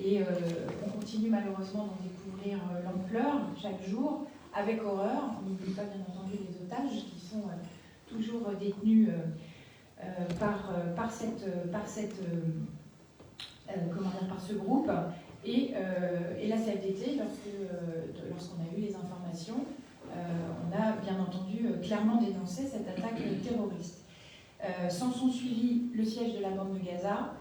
Et on continue malheureusement d'en découvrir l'ampleur chaque jour, avec horreur. On n'oublie pas bien entendu les otages qui sont toujours détenus par ce groupe. Et la CFDT, lorsqu'on a eu les informations, on a bien entendu clairement dénoncé cette attaque terroriste. S'en sont suivis le siège de la bande de Gaza,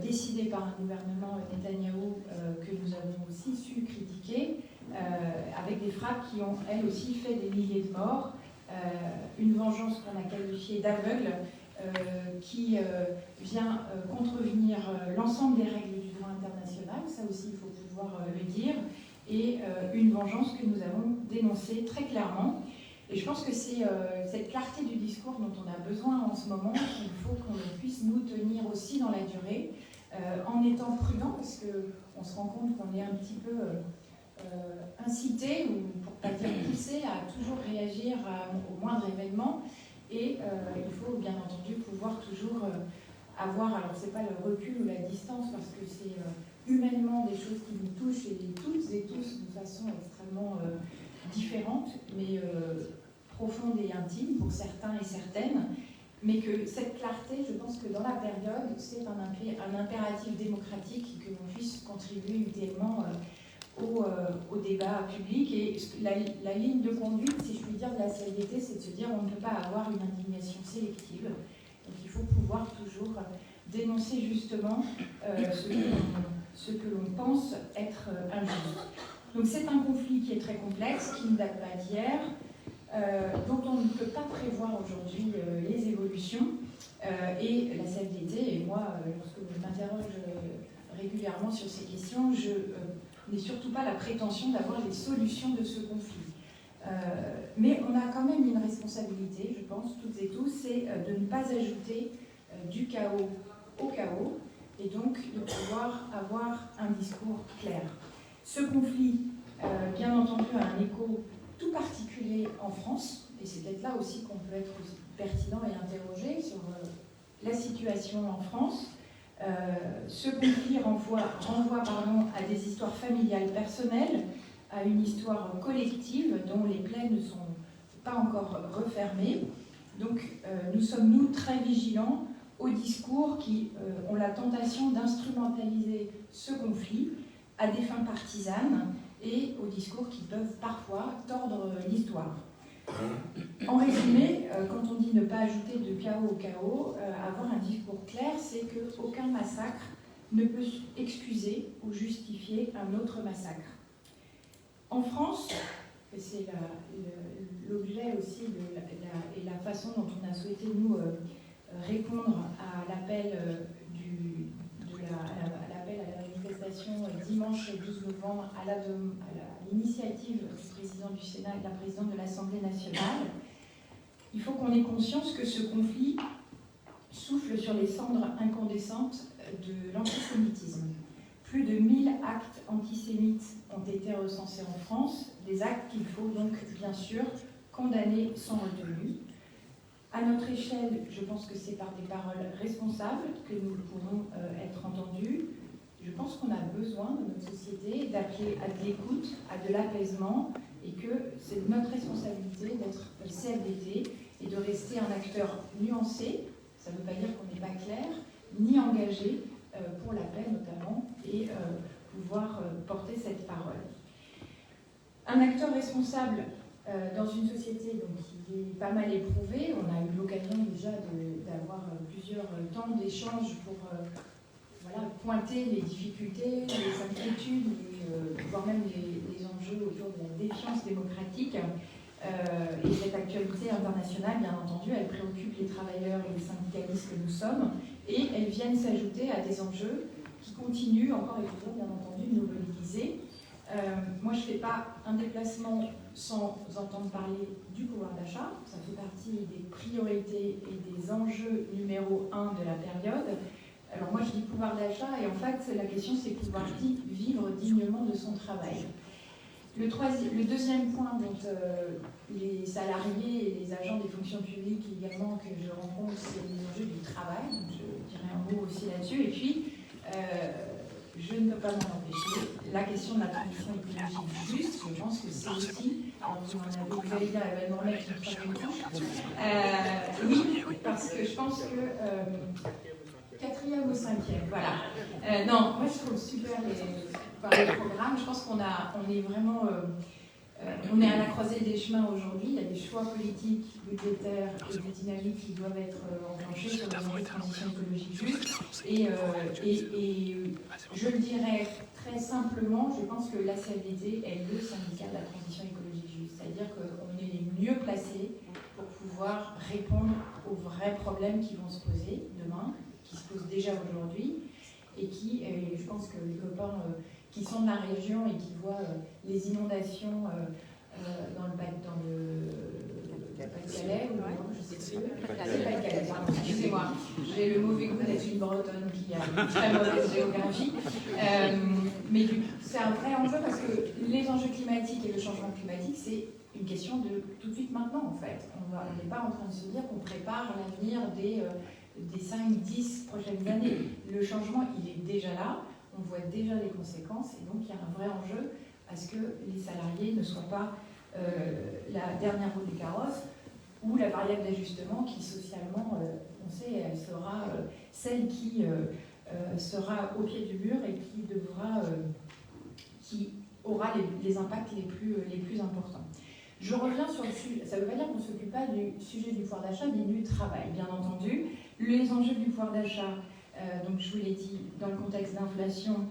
décidé par un gouvernement Netanyahou que nous avons aussi su critiquer, avec des frappes qui ont elles aussi fait des milliers de morts, une vengeance qu'on a qualifiée d'aveugle, qui vient contrevenir l'ensemble des règles du droit international, ça aussi il faut pouvoir le dire, et une vengeance que nous avons dénoncée très clairement. Et je pense que c'est cette clarté du discours dont on a besoin en ce moment, qu'il faut qu'on puisse nous tenir aussi dans la durée, en étant prudent, parce qu'on se rend compte qu'on est un petit peu incité, ou pour pas dire poussé, à toujours réagir au moindre événement. Et il faut bien entendu pouvoir toujours avoir, alors c'est pas le recul ou la distance, parce que c'est humainement des choses qui nous touchent et toutes et tous de façon extrêmement différente, mais profonde et intime pour certains et certaines, mais que cette clarté, je pense que dans la période, c'est un impératif démocratique, que l'on puisse contribuer utilement au débat public. Et la ligne de conduite, si je puis dire, de la CFDT, c'est de se dire on ne peut pas avoir une indignation sélective, donc il faut pouvoir toujours dénoncer justement ce que l'on pense être injuste. Donc c'est un conflit qui est très complexe, qui ne date pas d'hier, dont on ne peut pas prévoir aujourd'hui les évolutions. Et la CFDT, et moi, lorsque je m'interroge régulièrement sur ces questions, je n'ai surtout pas la prétention d'avoir les solutions de ce conflit. Mais on a quand même une responsabilité, je pense, toutes et tous, c'est de ne pas ajouter du chaos au chaos, et donc de pouvoir avoir un discours clair. Ce conflit, bien entendu, a un écho tout particulier en France, et c'est peut-être là aussi qu'on peut être pertinent et interroger sur la situation en France. Ce conflit renvoie à des histoires familiales personnelles, à une histoire collective dont les plaies ne sont pas encore refermées. Donc nous sommes, nous, très vigilants aux discours qui ont la tentation d'instrumentaliser ce conflit à des fins partisanes et aux discours qui peuvent parfois tordre l'histoire. En résumé, quand on dit ne pas ajouter de chaos au chaos, avoir un discours clair, c'est qu'aucun massacre ne peut excuser ou justifier un autre massacre. En France, et c'est l'objet aussi et la façon dont on a souhaité nous répondre à l'appel à la manifestation dimanche 12 novembre à l'initiative du président du Sénat et de la présidente de l'Assemblée nationale, il faut qu'on ait conscience que ce conflit souffle sur les cendres incandescentes de l'antisémitisme. Plus de 1000 actes antisémites ont été recensés en France, des actes qu'il faut donc bien sûr condamner sans retenue. À notre échelle, je pense que c'est par des paroles responsables que nous pourrons être entendus. Je pense qu'on a besoin de notre société d'appeler à de l'écoute, à de l'apaisement, et que c'est notre responsabilité d'être CFDT et de rester un acteur nuancé, ça ne veut pas dire qu'on n'est pas clair, ni engagé pour la paix notamment, et pouvoir porter cette parole. Un acteur responsable dans une société donc, qui est pas mal éprouvée, on a eu l'occasion déjà d'avoir plusieurs temps d'échange pour pointer les difficultés, les inquiétudes, voire même les enjeux autour de la défiance démocratique. Et cette actualité internationale, bien entendu, elle préoccupe les travailleurs et les syndicalistes que nous sommes, et elles viennent s'ajouter à des enjeux qui continuent encore et toujours, bien entendu, de nous mobiliser. Moi, je ne fais pas un déplacement sans entendre parler du pouvoir d'achat. Ça fait partie des priorités et des enjeux numéro 1 de la période. Alors moi, je dis pouvoir d'achat, et en fait, la question, c'est pouvoir vivre dignement de son travail. Le deuxième point dont les salariés et les agents des fonctions publiques également que je rencontre, c'est les enjeux du travail. Donc je dirais un mot aussi là-dessus. Et puis, je ne peux pas m'en empêcher. La question de la transition écologique juste, je pense que c'est aussi, alors vous allez dire, elle va demander une troisième couche. Oui, parce que je pense que quatrième ou cinquième, voilà. Non, moi je trouve super les programmes. Je pense qu'on est vraiment, on est à la croisée des chemins aujourd'hui. Il y a des choix politiques, budgétaires et des dynamiques qui doivent être enclenchés sur les enjeux de transition écologique juste. Et je le dirais très simplement, je pense que la CFDT est le syndicat de la transition écologique juste. C'est-à-dire qu'on est les mieux placés pour pouvoir répondre aux vrais problèmes qui vont se poser demain, qui se posent déjà aujourd'hui, et qui, je pense que les copains qui sont de la région et qui voient les inondations dans le Pas-de-Calais, ou non, je sais plus. C'est Pas-de-Calais, pardon, excusez-moi. J'ai le mauvais goût d'être une bretonne qui a une très mauvaise géographie. Mais c'est un vrai enjeu parce que les enjeux climatiques et le changement climatique, c'est une question de tout de suite maintenant, en fait. On n'est pas en train de se dire qu'on prépare l'avenir des 5-10 prochaines années. Le changement, il est déjà là. On voit déjà les conséquences et donc il y a un vrai enjeu à ce que les salariés ne soient pas la dernière roue du carrosse ou la variable d'ajustement qui socialement, on sait, elle sera celle qui sera au pied du mur et qui aura les impacts les plus importants. Je reviens sur le sujet, ça ne veut pas dire qu'on ne s'occupe pas du sujet du pouvoir d'achat ni du travail, bien entendu. Les enjeux du pouvoir d'achat, donc je vous l'ai dit, dans le contexte d'inflation,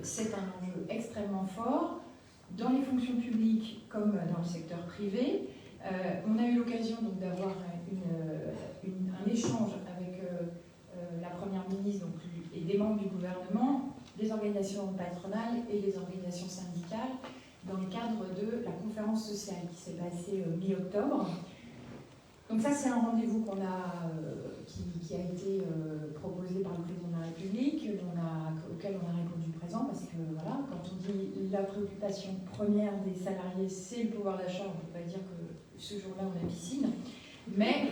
c'est un enjeu extrêmement fort. Dans les fonctions publiques comme dans le secteur privé, on a eu l'occasion d'avoir un échange avec la Première ministre et des membres du gouvernement, des organisations patronales et des organisations syndicales dans le cadre de la conférence sociale qui s'est passée mi-octobre. Donc ça, c'est un rendez-vous qui a été proposé par le président de la République, auquel on a répondu présent, parce que voilà, quand on dit la préoccupation première des salariés, c'est le pouvoir d'achat, on ne peut pas dire que ce jour-là, on a piscine. Mais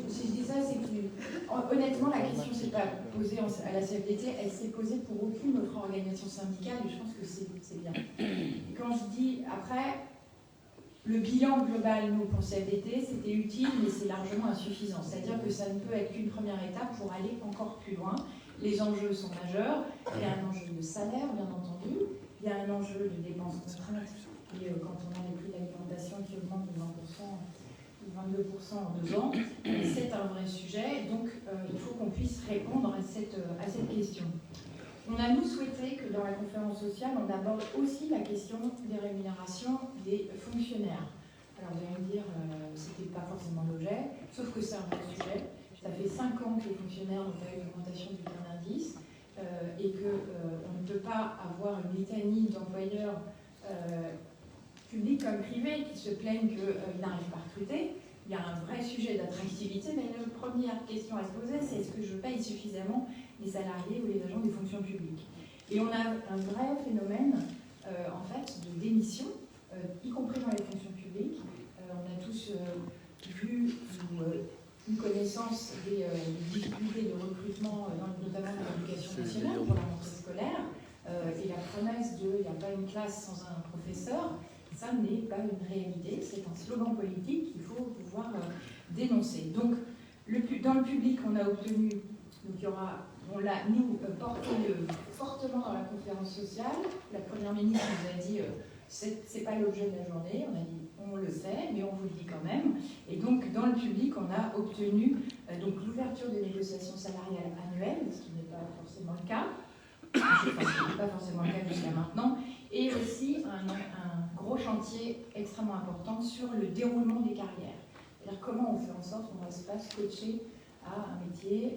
si je dis ça, c'est que honnêtement, la question ne s'est pas posée à la CFDT, elle s'est posée pour aucune autre organisation syndicale, et je pense que c'est bien. Et quand je dis après, le bilan global, nous, pour CFDT, c'était utile, mais c'est largement insuffisant. C'est-à-dire que ça ne peut être qu'une première étape pour aller encore plus loin. Les enjeux sont majeurs. Il y a un enjeu de salaire, bien entendu. Il y a un enjeu de dépenses contraintes. Et quand on a les prix de l'alimentation qui augmentent de 20% ou 22% en 2 ans, c'est un vrai sujet. Donc, il faut qu'on puisse répondre à cette question. On a, nous, souhaité que dans la conférence sociale, on aborde aussi la question des rémunérations des fonctionnaires. Alors, vous allez me dire, c'était pas forcément l'objet, sauf que c'est un vrai sujet. Ça fait 5 ans que les fonctionnaires n'ont pas eu d'augmentation du point d'indice et qu'on ne peut pas avoir une litanie d'employeurs publics comme privés qui se plaignent qu'ils n'arrivent pas à recruter. Il y a un vrai sujet d'attractivité, mais la première question à se poser, c'est est-ce que je paye suffisamment les salariés ou les agents des fonctions publiques? Et on a un vrai phénomène, en fait, de démission, y compris dans les fonctions publiques. On a tous vu une connaissance des difficultés de recrutement, notamment dans l'éducation nationale, pour la rentrée scolaire. Et la promesse de « il n'y a pas une classe sans un professeur », ça n'est pas une réalité, c'est un slogan politique qu'il faut pouvoir dénoncer. Donc, dans le public, on a obtenu, donc on l'a, nous, porté fortement dans la conférence sociale. La Première ministre nous a dit c'est pas l'objet de la journée, on a dit on le sait, mais on vous le dit quand même. Et donc, dans le public, on a obtenu l'ouverture des négociations salariales annuelles, ce qui n'est pas forcément le cas. Ce n'est pas forcément le cas jusqu'à maintenant, et aussi un gros chantier extrêmement important sur le déroulement des carrières. C'est-à-dire comment on fait en sorte qu'on ne reste pas scotché à un métier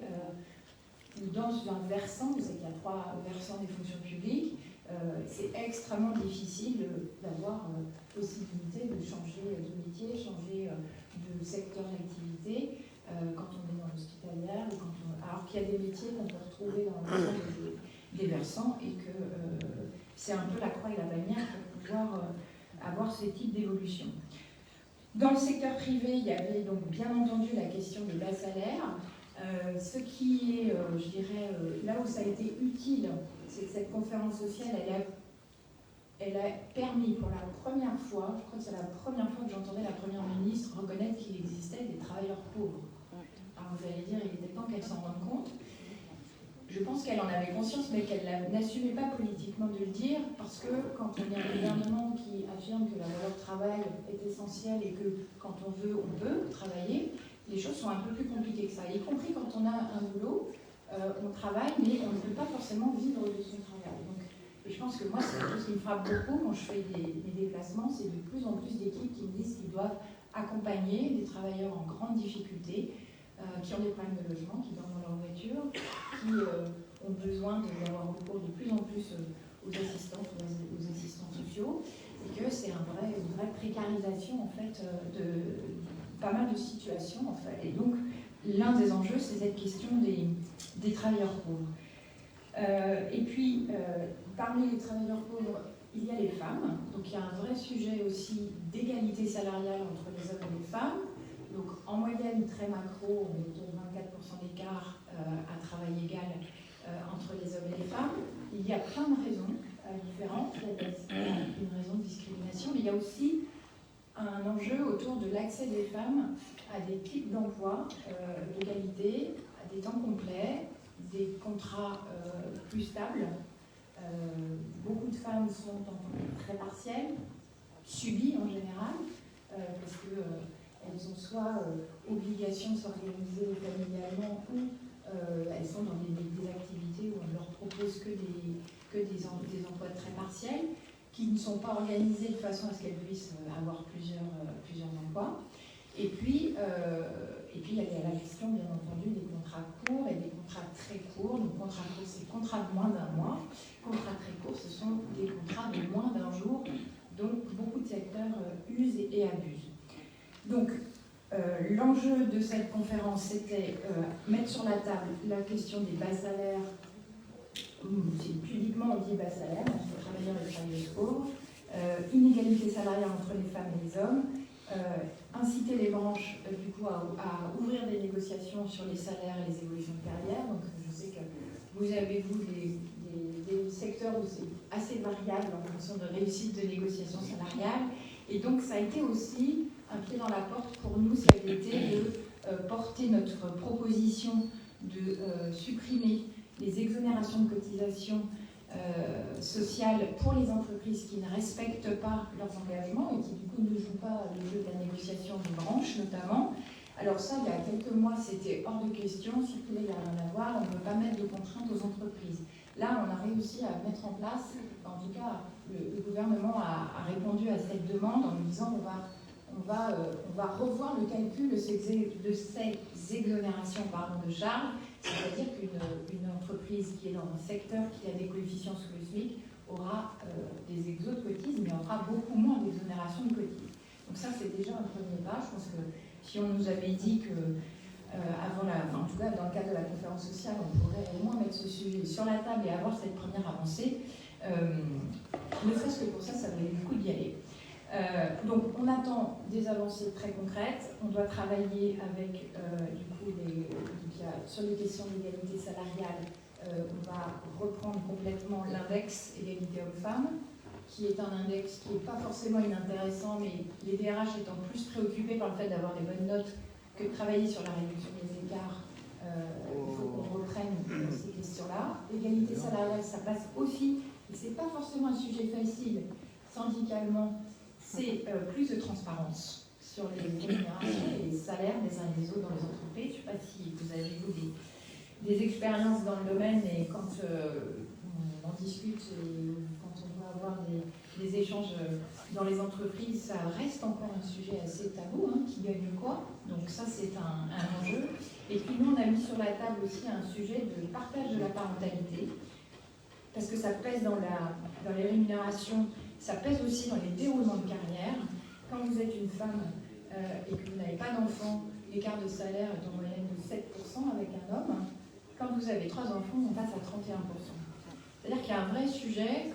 dans un versant, vous savez qu'il y a 3 versants des fonctions publiques, c'est extrêmement difficile d'avoir possibilité de changer de métier, changer de secteur d'activité quand on est dans l'hospitalière, alors qu'il y a des métiers qu'on peut retrouver dans l'ensemble des versants et que c'est un peu la croix et la bannière pour pouvoir avoir ce type d'évolution. Dans le secteur privé, il y avait donc bien entendu la question de bas salaire. Ce qui est, je dirais, là où ça a été utile c'est que cette conférence sociale, elle a permis pour la première fois, je crois que c'est la première fois que j'entendais la Première ministre reconnaître qu'il existait des travailleurs pauvres. Alors vous allez dire, il était temps qu'elle s'en rende compte. Je pense qu'elle en avait conscience, mais qu'elle n'assumait pas politiquement de le dire, parce que quand on est un gouvernement qui affirme que la valeur travail est essentielle et que quand on veut, on peut travailler, les choses sont un peu plus compliquées que ça. Y compris quand on a un boulot, on travaille, mais on ne peut pas forcément vivre de son travail. Donc, et je pense que moi, c'est quelque chose qui me frappe beaucoup quand je fais des déplacements, c'est de plus en plus d'équipes qui me disent qu'ils doivent accompagner des travailleurs en grande difficulté, qui ont des problèmes de logement, qui dorment dans leur voiture, qui ont besoin d'avoir recours de plus en plus aux assistantes ou aux assistants sociaux, et que c'est une vraie précarisation en fait de pas mal de situations en fait. Et donc l'un des enjeux, c'est cette question des travailleurs pauvres. Et puis parmi les travailleurs pauvres, il y a les femmes. Donc il y a un vrai sujet aussi d'égalité salariale entre les hommes et les femmes. Donc en moyenne, très macro, on est autour de 24% d'écart à travail égal entre les hommes et les femmes. Il y a plein de raisons différentes. Il y a une raison de discrimination, mais il y a aussi un enjeu autour de l'accès des femmes à des types d'emploi de qualité, à des temps complets, des contrats plus stables. Beaucoup de femmes sont en temps très partiel, subies en général, parce que elles ont soit obligation de s'organiser familialement ou elles sont dans des activités où on ne leur propose que des emplois très partiels qui ne sont pas organisés de façon à ce qu'elles puissent avoir plusieurs emplois. Et puis il y a la question, bien entendu, des contrats courts et des contrats très courts. Donc, contrats courts, c'est contrats de moins d'un mois. Contrats très courts, ce sont des contrats de moins d'un jour. Donc, beaucoup de secteurs usent et abusent. Donc, l'enjeu de cette conférence, c'était mettre sur la table la question des bas salaires. Pudiquement, on dit bas salaires entre travailleurs et travailleuses pauvres. Inégalité salariale entre les femmes et les hommes. Inciter les branches du coup à ouvrir des négociations sur les salaires et les évolutions de carrière. Donc je sais que vous avez des secteurs où c'est assez variable en fonction de réussite de négociations salariales. Et donc ça a été aussi un pied dans la porte pour nous cet été de porter notre proposition de supprimer les exonérations de cotisations sociales pour les entreprises qui ne respectent pas leurs engagements et qui du coup ne jouent pas le jeu de la négociation des branches notamment. Alors ça, il y a quelques mois, c'était hors de question, circuler, il n'y a rien à voir, on ne peut pas mettre de contraintes aux entreprises. Là, on a réussi à mettre en place, en tout cas, le gouvernement a répondu à cette demande en nous disant on va revoir le calcul de ces exonérations de charges. C'est-à-dire qu'une entreprise qui est dans un secteur qui a des coefficients sous le SMIC aura des exos de cotises, mais aura beaucoup moins d'exonération de cotises. Donc ça, c'est déjà un premier pas. Je pense que si on nous avait dit que, en tout cas dans le cadre de la conférence sociale, on pourrait au moins mettre ce sujet sur la table et avoir cette première avancée, ne serait-ce que pour ça, ça valait le coup d'y aller. Donc on attend des avancées très concrètes. On doit travailler avec sur les questions d'égalité salariale. On va reprendre complètement l'index égalité hommes-femmes, qui est un index qui n'est pas forcément inintéressant, mais les DRH étant plus préoccupés par le fait d'avoir des bonnes notes que de travailler sur la réduction des écarts. Il faut qu'on reprenne ces questions-là. L'égalité salariale, ça passe aussi, et ce n'est pas forcément un sujet facile syndicalement, c'est plus de transparence sur les rémunérations et les salaires des uns et des autres dans les entreprises. Je ne sais pas si vous avez des expériences dans le domaine, et quand on en discute et quand on doit avoir des échanges dans les entreprises, ça reste encore un sujet assez tabou, qui gagne quoi. Donc ça, c'est un enjeu. Et puis nous, on a mis sur la table aussi un sujet de partage de la parentalité, parce que ça pèse dans les rémunérations. Ça pèse aussi dans les déroulements de carrière. Quand vous êtes une femme et que vous n'avez pas d'enfant, l'écart de salaire est en moyenne de 7% avec un homme. Quand vous avez 3 enfants, on passe à 31%. C'est-à-dire qu'il y a un vrai sujet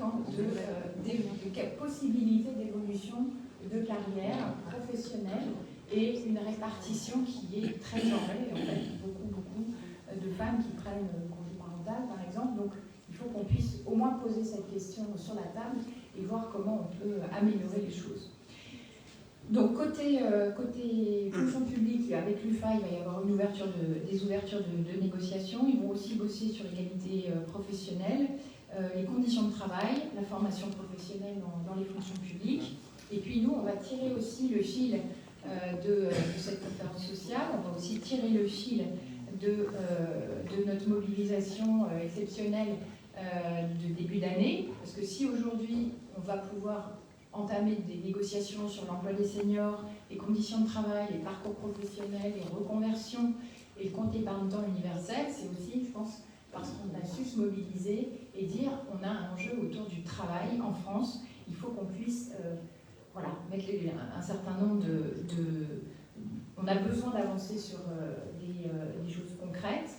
de possibilité d'évolution de carrière professionnelle et une répartition qui est très genrée. En fait, beaucoup de femmes qui prennent le congé parental, par exemple. Donc, il faut qu'on puisse au moins poser cette question sur la table et voir comment on peut améliorer les choses. Donc côté fonction publique, avec l'UFA, il va y avoir des ouvertures de négociations. Ils vont aussi bosser sur l'égalité professionnelle, les conditions de travail, la formation professionnelle dans les fonctions publiques. Et puis nous, on va tirer aussi le fil de cette conférence sociale. On va aussi tirer le fil de notre mobilisation exceptionnelle de début d'année. Parce que si aujourd'hui, on va pouvoir entamer des négociations sur l'emploi des seniors, les conditions de travail, les parcours professionnels, les reconversions et le compte épargne-temps universel, c'est aussi, je pense, parce qu'on a su se mobiliser et dire on a un enjeu autour du travail en France. Il faut qu'on puisse mettre un certain nombre on a besoin d'avancer sur des choses concrètes.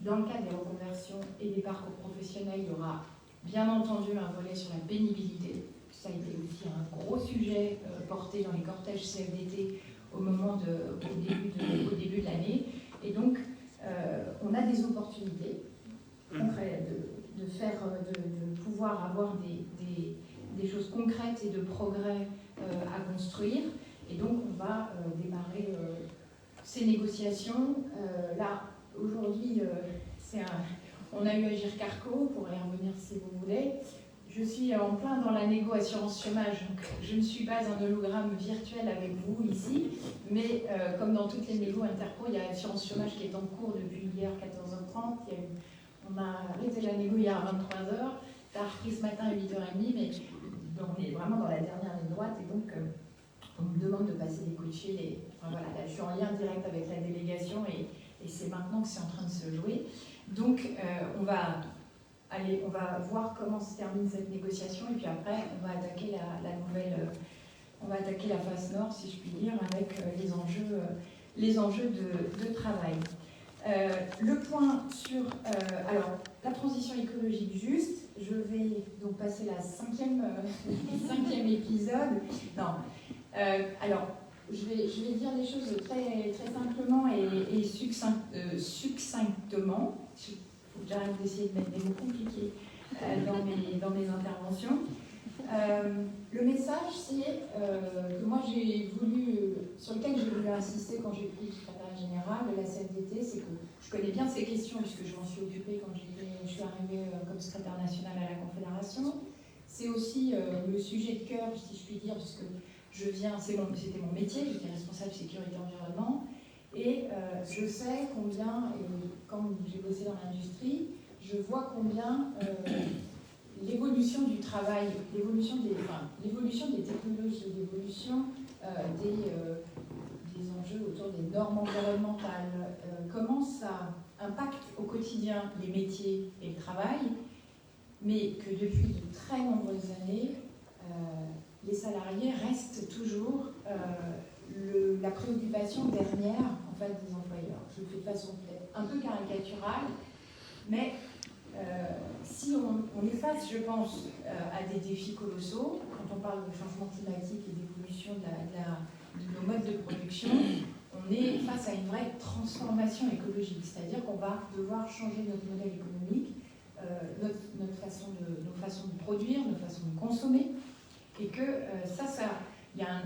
Dans le cadre des reconversions et des parcours professionnels, il y aura bien entendu un volet sur la pénibilité. Ça a été aussi un gros sujet porté dans les cortèges CFDT au début de l'année. Et donc, on a des opportunités concrètes de pouvoir avoir des choses concrètes et de progrès à construire. Et donc, on va démarrer ces négociations. Là, aujourd'hui, on a eu Agir Carco, pour y revenir si vous voulez. Je suis en plein dans la négo assurance chômage, donc je ne suis pas un hologramme virtuel avec vous ici, mais comme dans toutes les négos interco, il y a assurance chômage qui est en cours depuis hier 14h30. On a arrêté la négo hier à 23h, ça a repris ce matin à 8h30, mais on est vraiment dans la dernière ligne droite, et donc on me demande de passer des coups de fil. Là, je suis en lien direct avec la délégation, et c'est maintenant que c'est en train de se jouer. Donc, on va voir comment se termine cette négociation, et puis après, on va attaquer on va attaquer la face nord, si je puis dire, avec les enjeux de travail. Le point sur la transition écologique juste, je vais donc passer la cinquième épisode. Non. Je vais dire les choses très, très simplement et succinctement. J'arrête d'essayer de mettre des mots compliqués dans mes interventions. Le message, c'est que moi sur lequel j'ai voulu insister quand j'ai pris le secrétaire général de la CFDT, c'est que je connais bien ces questions puisque je m'en suis occupée quand je suis arrivée comme secrétaire national à la Confédération. C'est aussi le sujet de cœur, si je puis dire, puisque c'était mon métier, j'étais responsable sécurité environnement, et je sais combien, et quand j'ai bossé dans l'industrie, je vois combien l'évolution du travail, l'évolution des technologies, l'évolution des enjeux autour des normes environnementales, comment ça impacte au quotidien les métiers et le travail, mais que depuis de très nombreuses années, les salariés restent toujours la préoccupation dernière en fait, des employeurs. Je le fais de façon peut-être un peu caricaturale, mais si on est face, je pense, à des défis colossaux, quand on parle de changement climatique et d'évolution de nos modes de production, on est face à une vraie transformation écologique, c'est-à-dire qu'on va devoir changer notre modèle économique, notre façon de produire, notre façon de consommer, et que il y a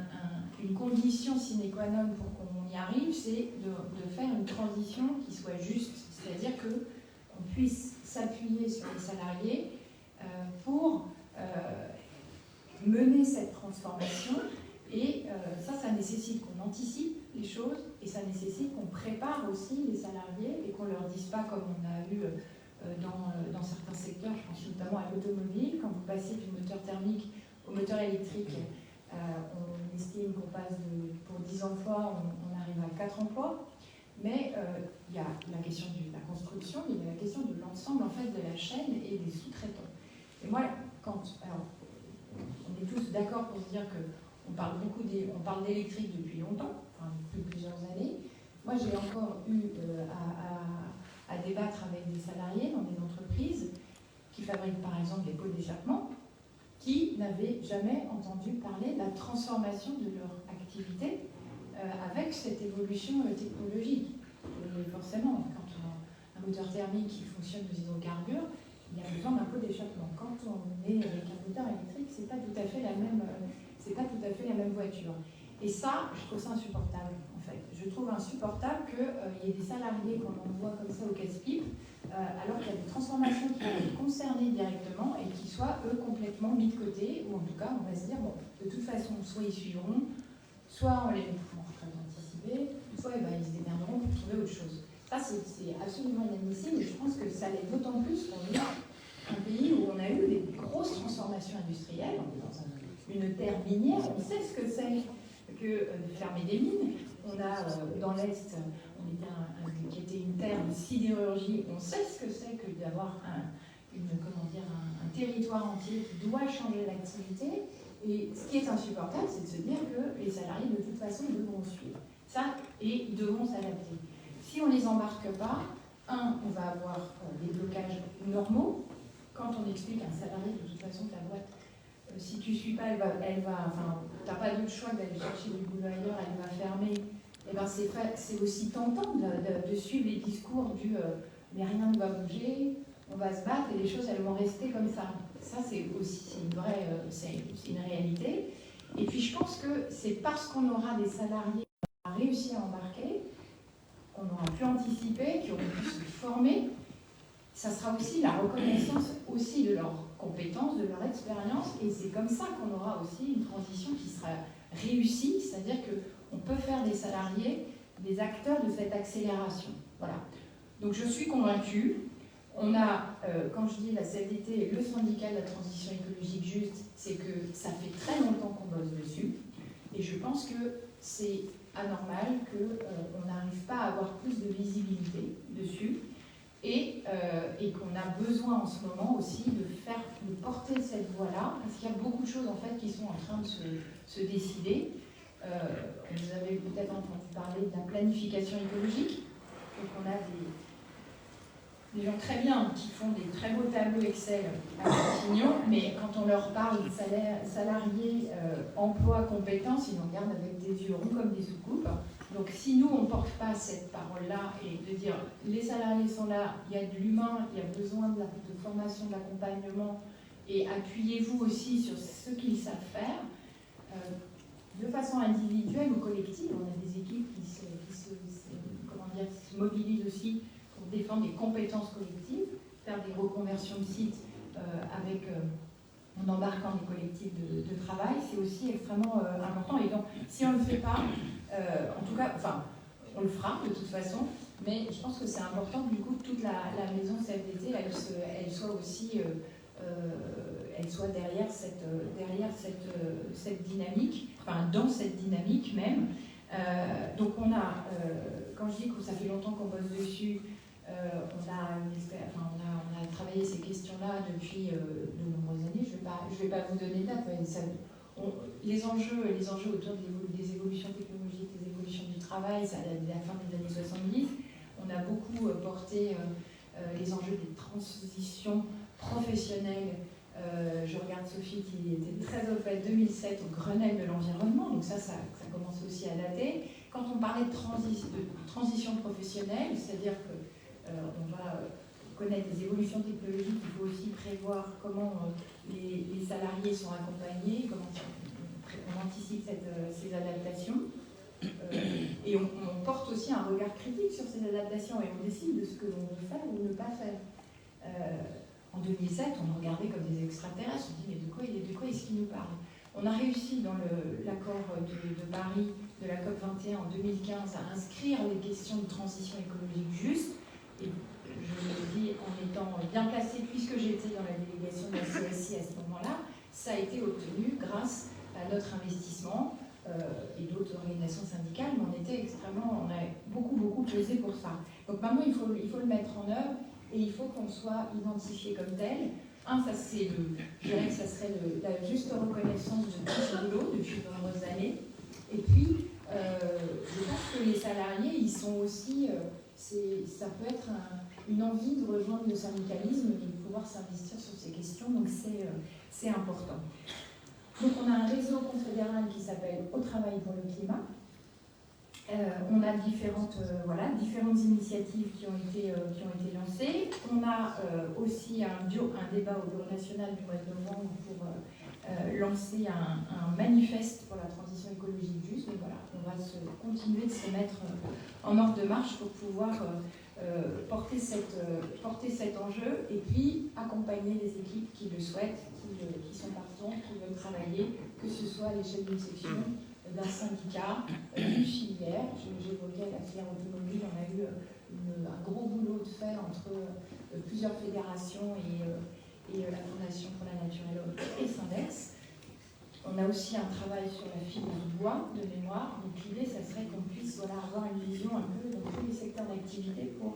une condition sine qua non pour qu'on y arrive, c'est de faire une transition qui soit juste, c'est-à-dire qu'on puisse s'appuyer sur les salariés pour mener cette transformation, et ça nécessite qu'on anticipe les choses, et ça nécessite qu'on prépare aussi les salariés et qu'on ne leur dise pas, comme on a eu dans certains secteurs, je pense notamment à l'automobile, quand vous passez du moteur thermique au moteur électrique, on estime qu'on passe pour 10 emplois, on arrive à 4 emplois. Mais il y a la question de la construction, il y a la question de l'ensemble en fait, de la chaîne et des sous-traitants. Et moi, on est tous d'accord pour se dire qu'on parle on parle d'électrique depuis longtemps, enfin depuis plusieurs années. Moi, j'ai encore eu à débattre avec des salariés dans des entreprises qui fabriquent par exemple des pots d'échappement, qui n'avaient jamais entendu parler de la transformation de leur activité avec cette évolution technologique. Et forcément, quand un moteur thermique qui fonctionne aux hydrocarbures, il y a besoin d'un pot d'échappement. Quand on est avec un moteur électrique, c'est pas tout à fait la même voiture. Et ça, je trouve ça insupportable, en fait. Je trouve insupportable qu'il y ait des salariés qu'on envoie comme ça au casse-pipe, alors qu'il y a des transformations qui vont les concerner directement et qui soient, eux, complètement mis de côté, ou en tout cas, on va se dire, bon, de toute façon, soit ils suivront, soit on les mettra en retraite anticipée, soit ils se démerderont pour trouver autre chose. Ça, c'est absolument inadmissible, et je pense que ça l'est d'autant plus qu'on est un pays où on a eu des grosses transformations industrielles. On est dans une terre minière, on sait ce que c'est que de fermer des mines. On a dans l'Est, qui était une terre de sidérurgie, on sait ce que c'est que d'avoir un territoire entier qui doit changer d'activité. Et ce qui est insupportable, c'est de se dire que les salariés, de toute façon, devront suivre ça et devront s'adapter. Si on ne les embarque pas, on va avoir des blocages normaux. Quand on explique à un salarié, de toute façon, ta boîte, si tu ne suis pas, tu n'as pas d'autre choix que d'aller chercher du boulot ailleurs, elle va fermer. Et ben c'est aussi tentant de suivre les discours du mais rien ne va bouger, on va se battre et les choses elles vont rester comme ça. Ça c'est aussi une vraie, c'est une réalité. Et puis je pense que c'est parce qu'on aura des salariés qui ont réussi à embarquer, qu'on aura pu anticiper, qui auront pu se former. Ça sera aussi la reconnaissance aussi de leurs compétences, de leur expérience, et c'est comme ça qu'on aura aussi une transition qui sera réussie, c'est-à-dire qu'on peut faire des salariés des acteurs de cette accélération. Voilà. Donc je suis convaincue. On a, quand je dis la CFDT, le syndicat de la transition écologique juste, c'est que ça fait très longtemps qu'on bosse dessus, et je pense que c'est anormal qu'on n'arrive pas à avoir plus de visibilité dessus. Et qu'on a besoin en ce moment aussi de porter cette voie-là, parce qu'il y a beaucoup de choses en fait qui sont en train de se décider. Vous avez peut-être entendu parler de la planification écologique. Donc on a des gens très bien qui font des très beaux tableaux Excel à Matignon, mais quand on leur parle de salariés, emploi, compétences, ils nous regardent avec des yeux ronds comme des soucoupes. Donc si nous, on ne porte pas cette parole-là et de dire les salariés sont là, il y a de l'humain, il y a besoin de formation, d'accompagnement, et appuyez-vous aussi sur ce qu'ils savent faire, de façon individuelle ou collective. On a des équipes qui se mobilisent aussi pour défendre des compétences collectives, faire des reconversions de sites en embarquant des collectifs de travail, c'est aussi extrêmement important. Et donc, si on ne le fait pas, en tout cas, on le fera de toute façon, mais je pense que c'est important que du coup toute la maison CFDT, elle soit aussi, elle soit derrière cette dynamique, dans cette dynamique même. Donc on a, quand je dis que ça fait longtemps qu'on bosse dessus, on a travaillé ces questions-là depuis de nombreuses années. Je vais pas vous donner de date, mais les enjeux autour des évolutions technologiques, des évolutions du travail, ça date de la fin des années 70. On a beaucoup porté les enjeux des transitions professionnelles. Je regarde Sophie qui était très au fait 2007 au Grenelle de l'environnement, donc ça commence aussi à dater. Quand on parlait de transition professionnelle, c'est-à-dire qu'on va connaître des évolutions technologiques, il faut aussi prévoir comment les salariés sont accompagnés, comment on anticipe ces adaptations. Et on porte aussi un regard critique sur ces adaptations et on décide de ce que l'on veut faire ou ne pas faire. En 2007, on nous regardait comme des extraterrestres, on dit mais de quoi est-ce qu'il nous parle? On a réussi dans l'accord de Paris de la COP21 en 2015 à inscrire les questions de transition écologique juste. Et je le dis en étant bien placée, puisque j'étais dans la délégation de la CSI à ce moment-là, ça a été obtenu grâce à notre investissement et d'autres organisations syndicales, mais on a beaucoup pesé pour ça. Donc maintenant, il faut le mettre en œuvre et il faut qu'on soit identifié comme tel. Je dirais que ça serait la juste reconnaissance de tout ce boulot depuis de nombreuses années. Et puis, je pense que les salariés, ils sont aussi... ça peut être une envie de rejoindre le syndicalisme et de pouvoir s'investir sur ces questions, donc c'est important. Donc on a un réseau confédéral qui s'appelle Au travail pour le climat, On a différentes initiatives qui ont été lancées. On a aussi un débat au Bureau national du mois de novembre pour lancer un manifeste pour la transition écologique juste. Donc voilà, on va continuer de se mettre en ordre de marche pour pouvoir porter cet enjeu et puis accompagner les équipes qui le souhaitent, qui sont partantes, qui veulent travailler, que ce soit à l'échelle d'une section, d'un syndicat, d'une filière. J'évoquais la filière automobile, on a eu un gros boulot de fait entre plusieurs fédérations et la Fondation pour la Nature et l'Homme et Syndex. On a aussi un travail sur la fibre du bois, de mémoire. Donc l'idée, ça serait qu'on puisse avoir une vision un peu dans tous les secteurs d'activité pour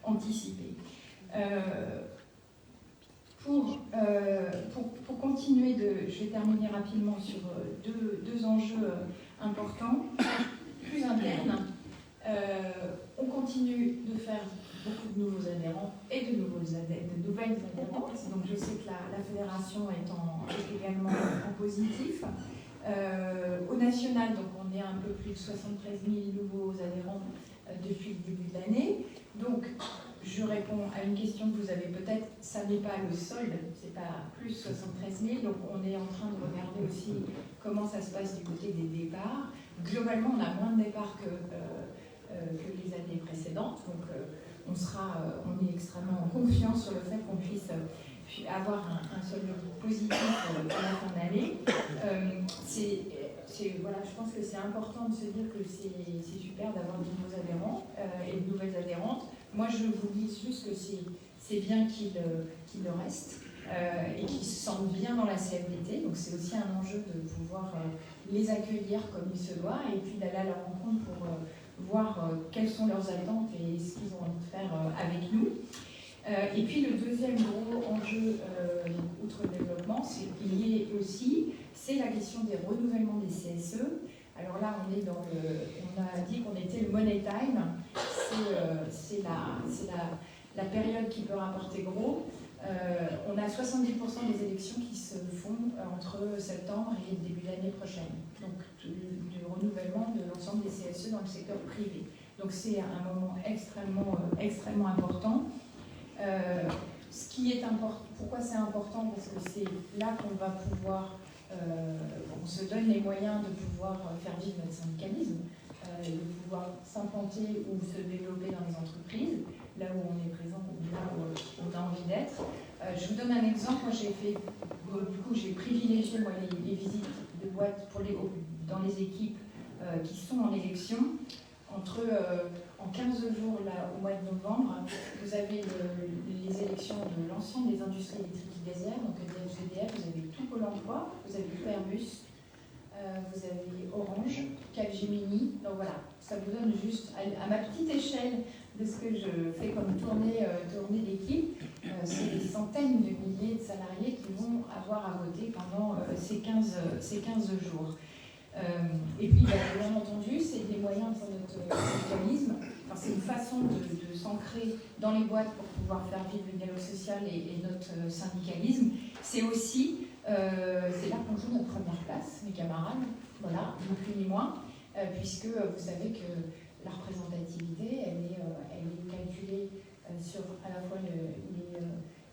anticiper. Pour continuer, je vais terminer rapidement sur deux enjeux importants, plus internes. On continue de faire beaucoup de nouveaux adhérents et de nouvelles adhérentes. Donc je sais que la fédération est également en positif. Au national, donc on est à un peu plus de 73 000 nouveaux adhérents depuis le début de l'année. Donc je réponds à une question que vous avez peut-être, ça n'est pas le solde, c'est pas plus 73 000, donc on est en train de regarder aussi comment ça se passe du côté des départs. Globalement, on a moins de départs que les années précédentes, donc on est extrêmement confiant sur le fait qu'on puisse avoir un solde positif à la fin d'année. Voilà, je pense que c'est important de se dire que c'est super d'avoir de nouveaux adhérents et de nouvelles adhérentes. Moi, je vous dis juste que c'est bien qu'ils le restent et qu'ils se sentent bien dans la CFDT. Donc, c'est aussi un enjeu de pouvoir les accueillir comme il se doit et puis d'aller à leur rencontre pour voir quelles sont leurs attentes et ce qu'ils ont envie de faire avec nous. Et puis, le deuxième gros enjeu, outre le développement, c'est lié aussi, c'est la question des renouvellements des CSE. Alors là, on a dit qu'on était le money time, c'est la période qui peut rapporter gros. On a 70% des élections qui se font entre septembre et le début de l'année prochaine. Donc du renouvellement de l'ensemble des CSE dans le secteur privé. Donc c'est un moment extrêmement important. Ce qui est important, pourquoi c'est important? Parce que c'est là qu'on va pouvoir, on se donne les moyens de pouvoir faire vivre notre syndicalisme, de pouvoir s'implanter ou se développer dans les entreprises, là où on est présent, là où on a envie d'être. Je vous donne un exemple. Moi, j'ai privilégié les visites de boîtes dans les équipes qui sont en élection. En 15 jours, là, au mois de novembre, vous avez les élections de l'ensemble des industries électriques et gazières, donc EDF, vous avez tout Pôle emploi, vous avez tout Airbus, vous avez Orange, Capgemini. Donc voilà, ça vous donne juste, à ma petite échelle de ce que je fais comme tournée d'équipe, c'est des centaines de milliers de salariés qui vont avoir à voter pendant ces 15 jours. Et puis, bien entendu, c'est des moyens pour notre syndicalisme. Enfin, c'est une façon de s'ancrer dans les boîtes pour pouvoir faire vivre le dialogue social et notre syndicalisme. C'est aussi, c'est là qu'on joue notre première place, mes camarades, voilà, ni plus ni moins, puisque vous savez que la représentativité, elle est calculée sur à la fois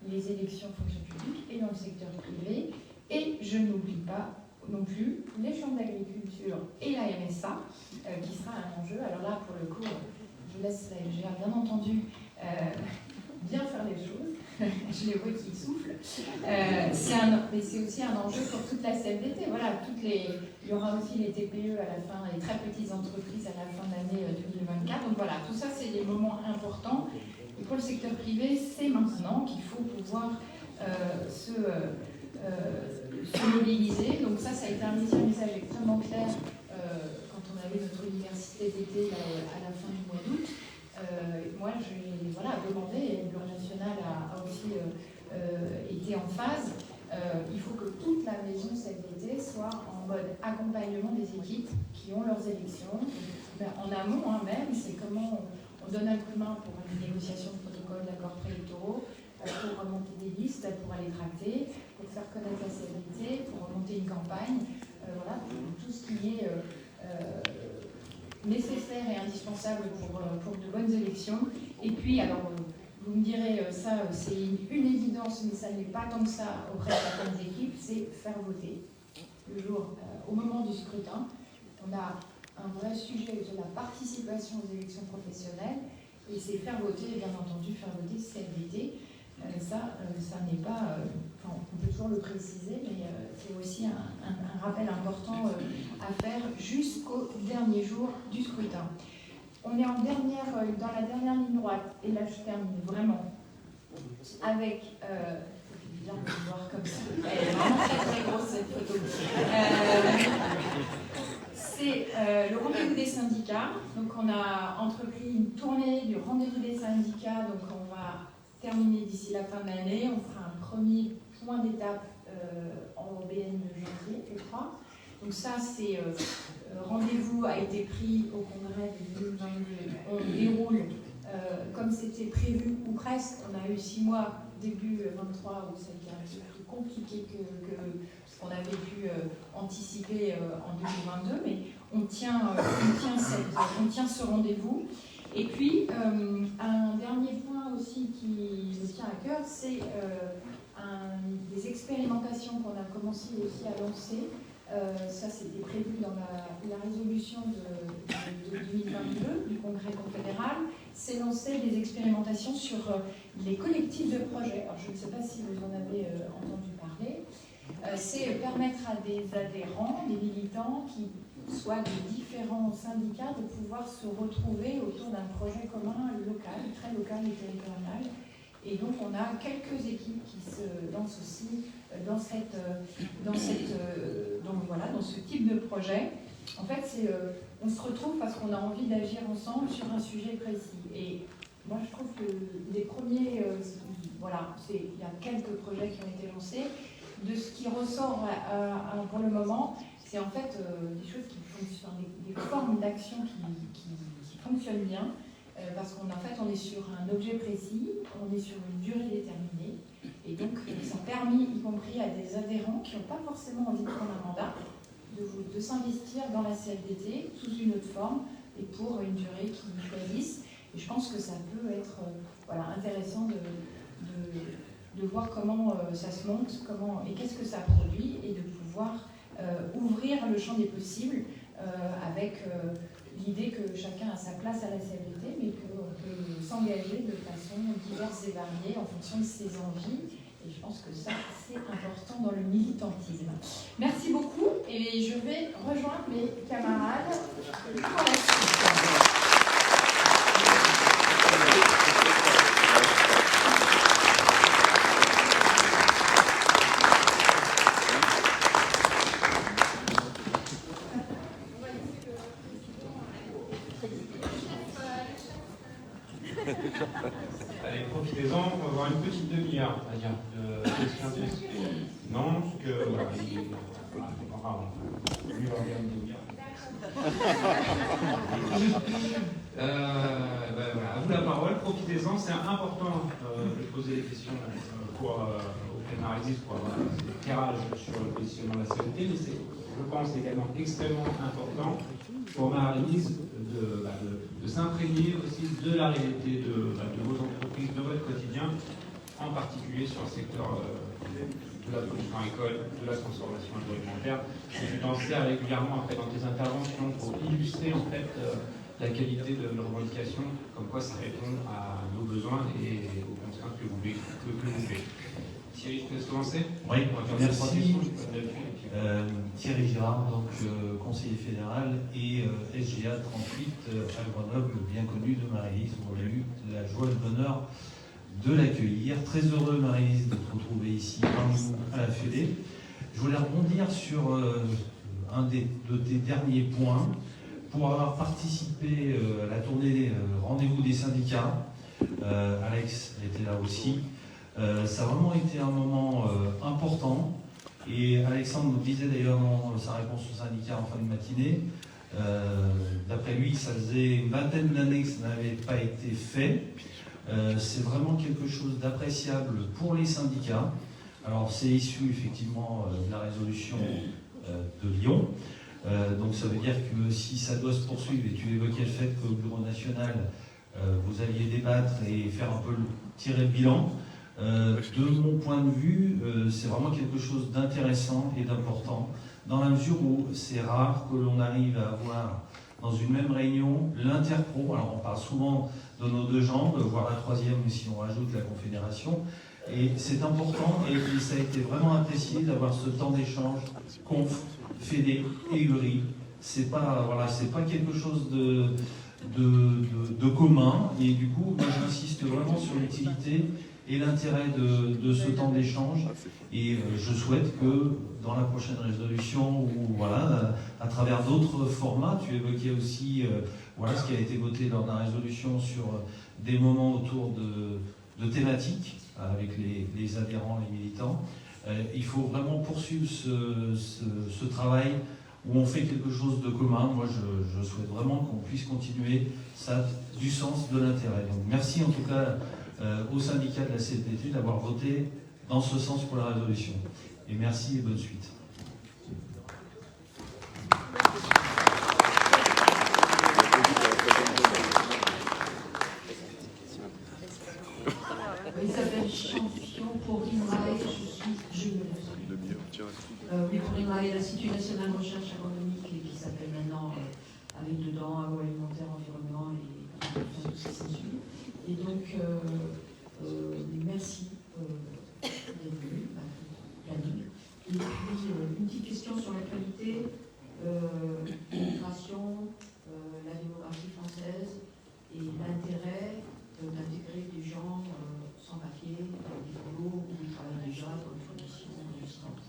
les élections fonction publique et dans le secteur privé. Et je n'oublie pas non plus les chambres d'agriculture et la MSA, qui sera un enjeu. Alors là, pour le coup, je laisse la LGR, bien entendu, bien faire les choses. Je les vois qui soufflent. Mais c'est aussi un enjeu pour toute la CFDT. Voilà, il y aura aussi les TPE à la fin, les très petites entreprises à la fin de l'année 2024. Donc voilà, tout ça, c'est des moments importants. Et pour le secteur privé, c'est maintenant qu'il faut pouvoir se mobiliser. Donc ça a été un message extrêmement clair quand on avait notre université d'été à la fin du mois d'août. Moi, je l'ai demandé, et le Bureau national a aussi été en phase. Il faut que toute la maison CFDT soit en mode accompagnement des équipes qui ont leurs élections. En amont, même, c'est comment on donne un coup de main pour une négociation de protocole d'accords préélectoraux, pour remonter des listes, pour aller tracter, pour faire connaître la CFDT, pour remonter une campagne, voilà, tout ce qui est nécessaire et indispensable pour de bonnes élections. Et puis, alors, vous me direz, ça c'est une évidence, mais ça n'est pas tant que ça auprès de certaines équipes, c'est faire voter le jour, au moment du scrutin. On a un vrai sujet de la participation aux élections professionnelles, et c'est faire voter, bien entendu, faire voter CFDT. Ça n'est pas, on peut toujours le préciser, mais c'est aussi un rappel important à faire jusqu'au dernier jour du scrutin. On est dans la dernière ligne droite, et là je termine vraiment avec, c'est bizarre de le voir comme ça, elle est vraiment très très grosse cette photo. C'est le rendez-vous des syndicats. Donc on a entrepris une tournée du rendez-vous des syndicats, donc on va terminer d'ici la fin de l'année. On fera un premier point d'étape en OBN de janvier, je crois. Donc ça, c'est rendez-vous a été pris au congrès de 2022. On déroule comme c'était prévu, ou presque. On a eu 6 mois début 23 où ça a été un petit peu plus compliqué que ce qu'on avait pu anticiper en 2022, mais on tient ce rendez-vous. Et puis, un dernier point aussi qui me tient à cœur, c'est des expérimentations qu'on a commencé aussi à lancer. Ça, c'était prévu dans la résolution de 2022 du Congrès confédéral. C'est lancer des expérimentations sur les collectifs de projets. Alors, je ne sais pas si vous en avez entendu parler. C'est permettre à des adhérents, des militants qui soient de différents syndicats de pouvoir se retrouver autour d'un projet commun local, très local et territorial. Et donc on a quelques équipes qui se lancent aussi dans ce type de projet. En fait, on se retrouve parce qu'on a envie d'agir ensemble sur un sujet précis. Et moi, je trouve que les premiers, il y a quelques projets qui ont été lancés. De ce qui ressort pour le moment, c'est en fait des choses qui fonctionnent, des formes d'action qui fonctionnent bien. Parce qu'en fait, on est sur un objet précis, on est sur une durée déterminée, et donc ça a permis, y compris à des adhérents qui n'ont pas forcément envie de prendre un mandat, de s'investir dans la CFDT sous une autre forme et pour une durée qu'ils choisissent. Et je pense que ça peut être intéressant de voir comment ça se monte, et qu'est-ce que ça produit, et de pouvoir ouvrir le champ des possibles avec l'idée que chacun a sa place à la CFDT, mais qu'on peut s'engager de façon diverse et variée en fonction de ses envies. Et je pense que ça, c'est important dans le militantisme. Merci beaucoup, et je vais rejoindre mes camarades pour la suite. Allez, profitez-en, on va avoir une petite demi-heure, on va dire, de questions. Non, parce que voilà, lui va regarder une demi-heure. À vous la parole, profitez-en, c'est important de poser des questions au plénariste pour avoir un éclairage sur le positionnement de la CFDT, mais c'est, je pense, également extrêmement important pour Marie-Lise de s'imprégner aussi de la réalité de vos entreprises, de votre quotidien, en particulier sur le secteur de la production agricole, de la transformation agroalimentaire. Je t'en sers régulièrement après, dans tes interventions pour illustrer en fait la qualité de nos revendications, comme quoi ça répond à nos besoins et aux contraintes que vous faites. Thierry, je te laisse commencer. Oui, merci. Thierry Girard, donc conseiller fédéral et SGA 38 à Grenoble, bien connu de Marie-Lise, où on a eu la joie et le bonheur de l'accueillir. Très heureux, Marie-Lise, de te retrouver ici parmi nous à la Fédé. Je voulais rebondir sur un de tes derniers points. Pour avoir participé à la tournée Rendez-vous des syndicats, Alex était là aussi. Ça a vraiment été un moment important. Et Alexandre nous disait d'ailleurs dans sa réponse aux syndicats en fin de matinée, d'après lui, ça faisait une vingtaine d'années que ça n'avait pas été fait. C'est vraiment quelque chose d'appréciable pour les syndicats. Alors c'est issu effectivement de la résolution de Lyon. Donc ça veut dire que si ça doit se poursuivre, et tu évoquais le fait qu'au Bureau national, vous alliez débattre et faire un peu tirer le bilan, de mon point de vue, c'est vraiment quelque chose d'intéressant et d'important, dans la mesure où c'est rare que l'on arrive à avoir dans une même réunion l'interpro. Alors on parle souvent de nos deux jambes, voire la troisième si on rajoute la confédération, et c'est important et ça a été vraiment apprécié d'avoir ce temps d'échange conf, fédé et URI. C'est pas quelque chose de commun, et du coup moi j'insiste vraiment sur l'utilité et l'intérêt de ce temps d'échange, et je souhaite que dans la prochaine résolution, ou voilà, à travers d'autres formats, tu évoquais aussi ce qui a été voté lors de la résolution sur des moments autour de thématiques avec les adhérents, les militants. Il faut vraiment poursuivre ce travail où on fait quelque chose de commun. Moi, je souhaite vraiment qu'on puisse continuer. Ça a du sens, de l'intérêt. Donc, merci en tout cas au syndicat de la CFDT d'avoir voté dans ce sens pour la résolution. Et merci et bonne suite. Isabelle Champion pour INRAE, oui, pour INRAE, l'Institut National de Recherche Agronomique, qui s'appelle maintenant, avec dedans agroalimentaire, environnement et tout ce qui s'ensuit. Et donc, merci d'être venu, Et puis, une petite question sur l'actualité, l'immigration, la démographie française et l'intérêt d'intégrer des gens sans papier, dans des boulots où ils travaillent déjà dans une condition existante.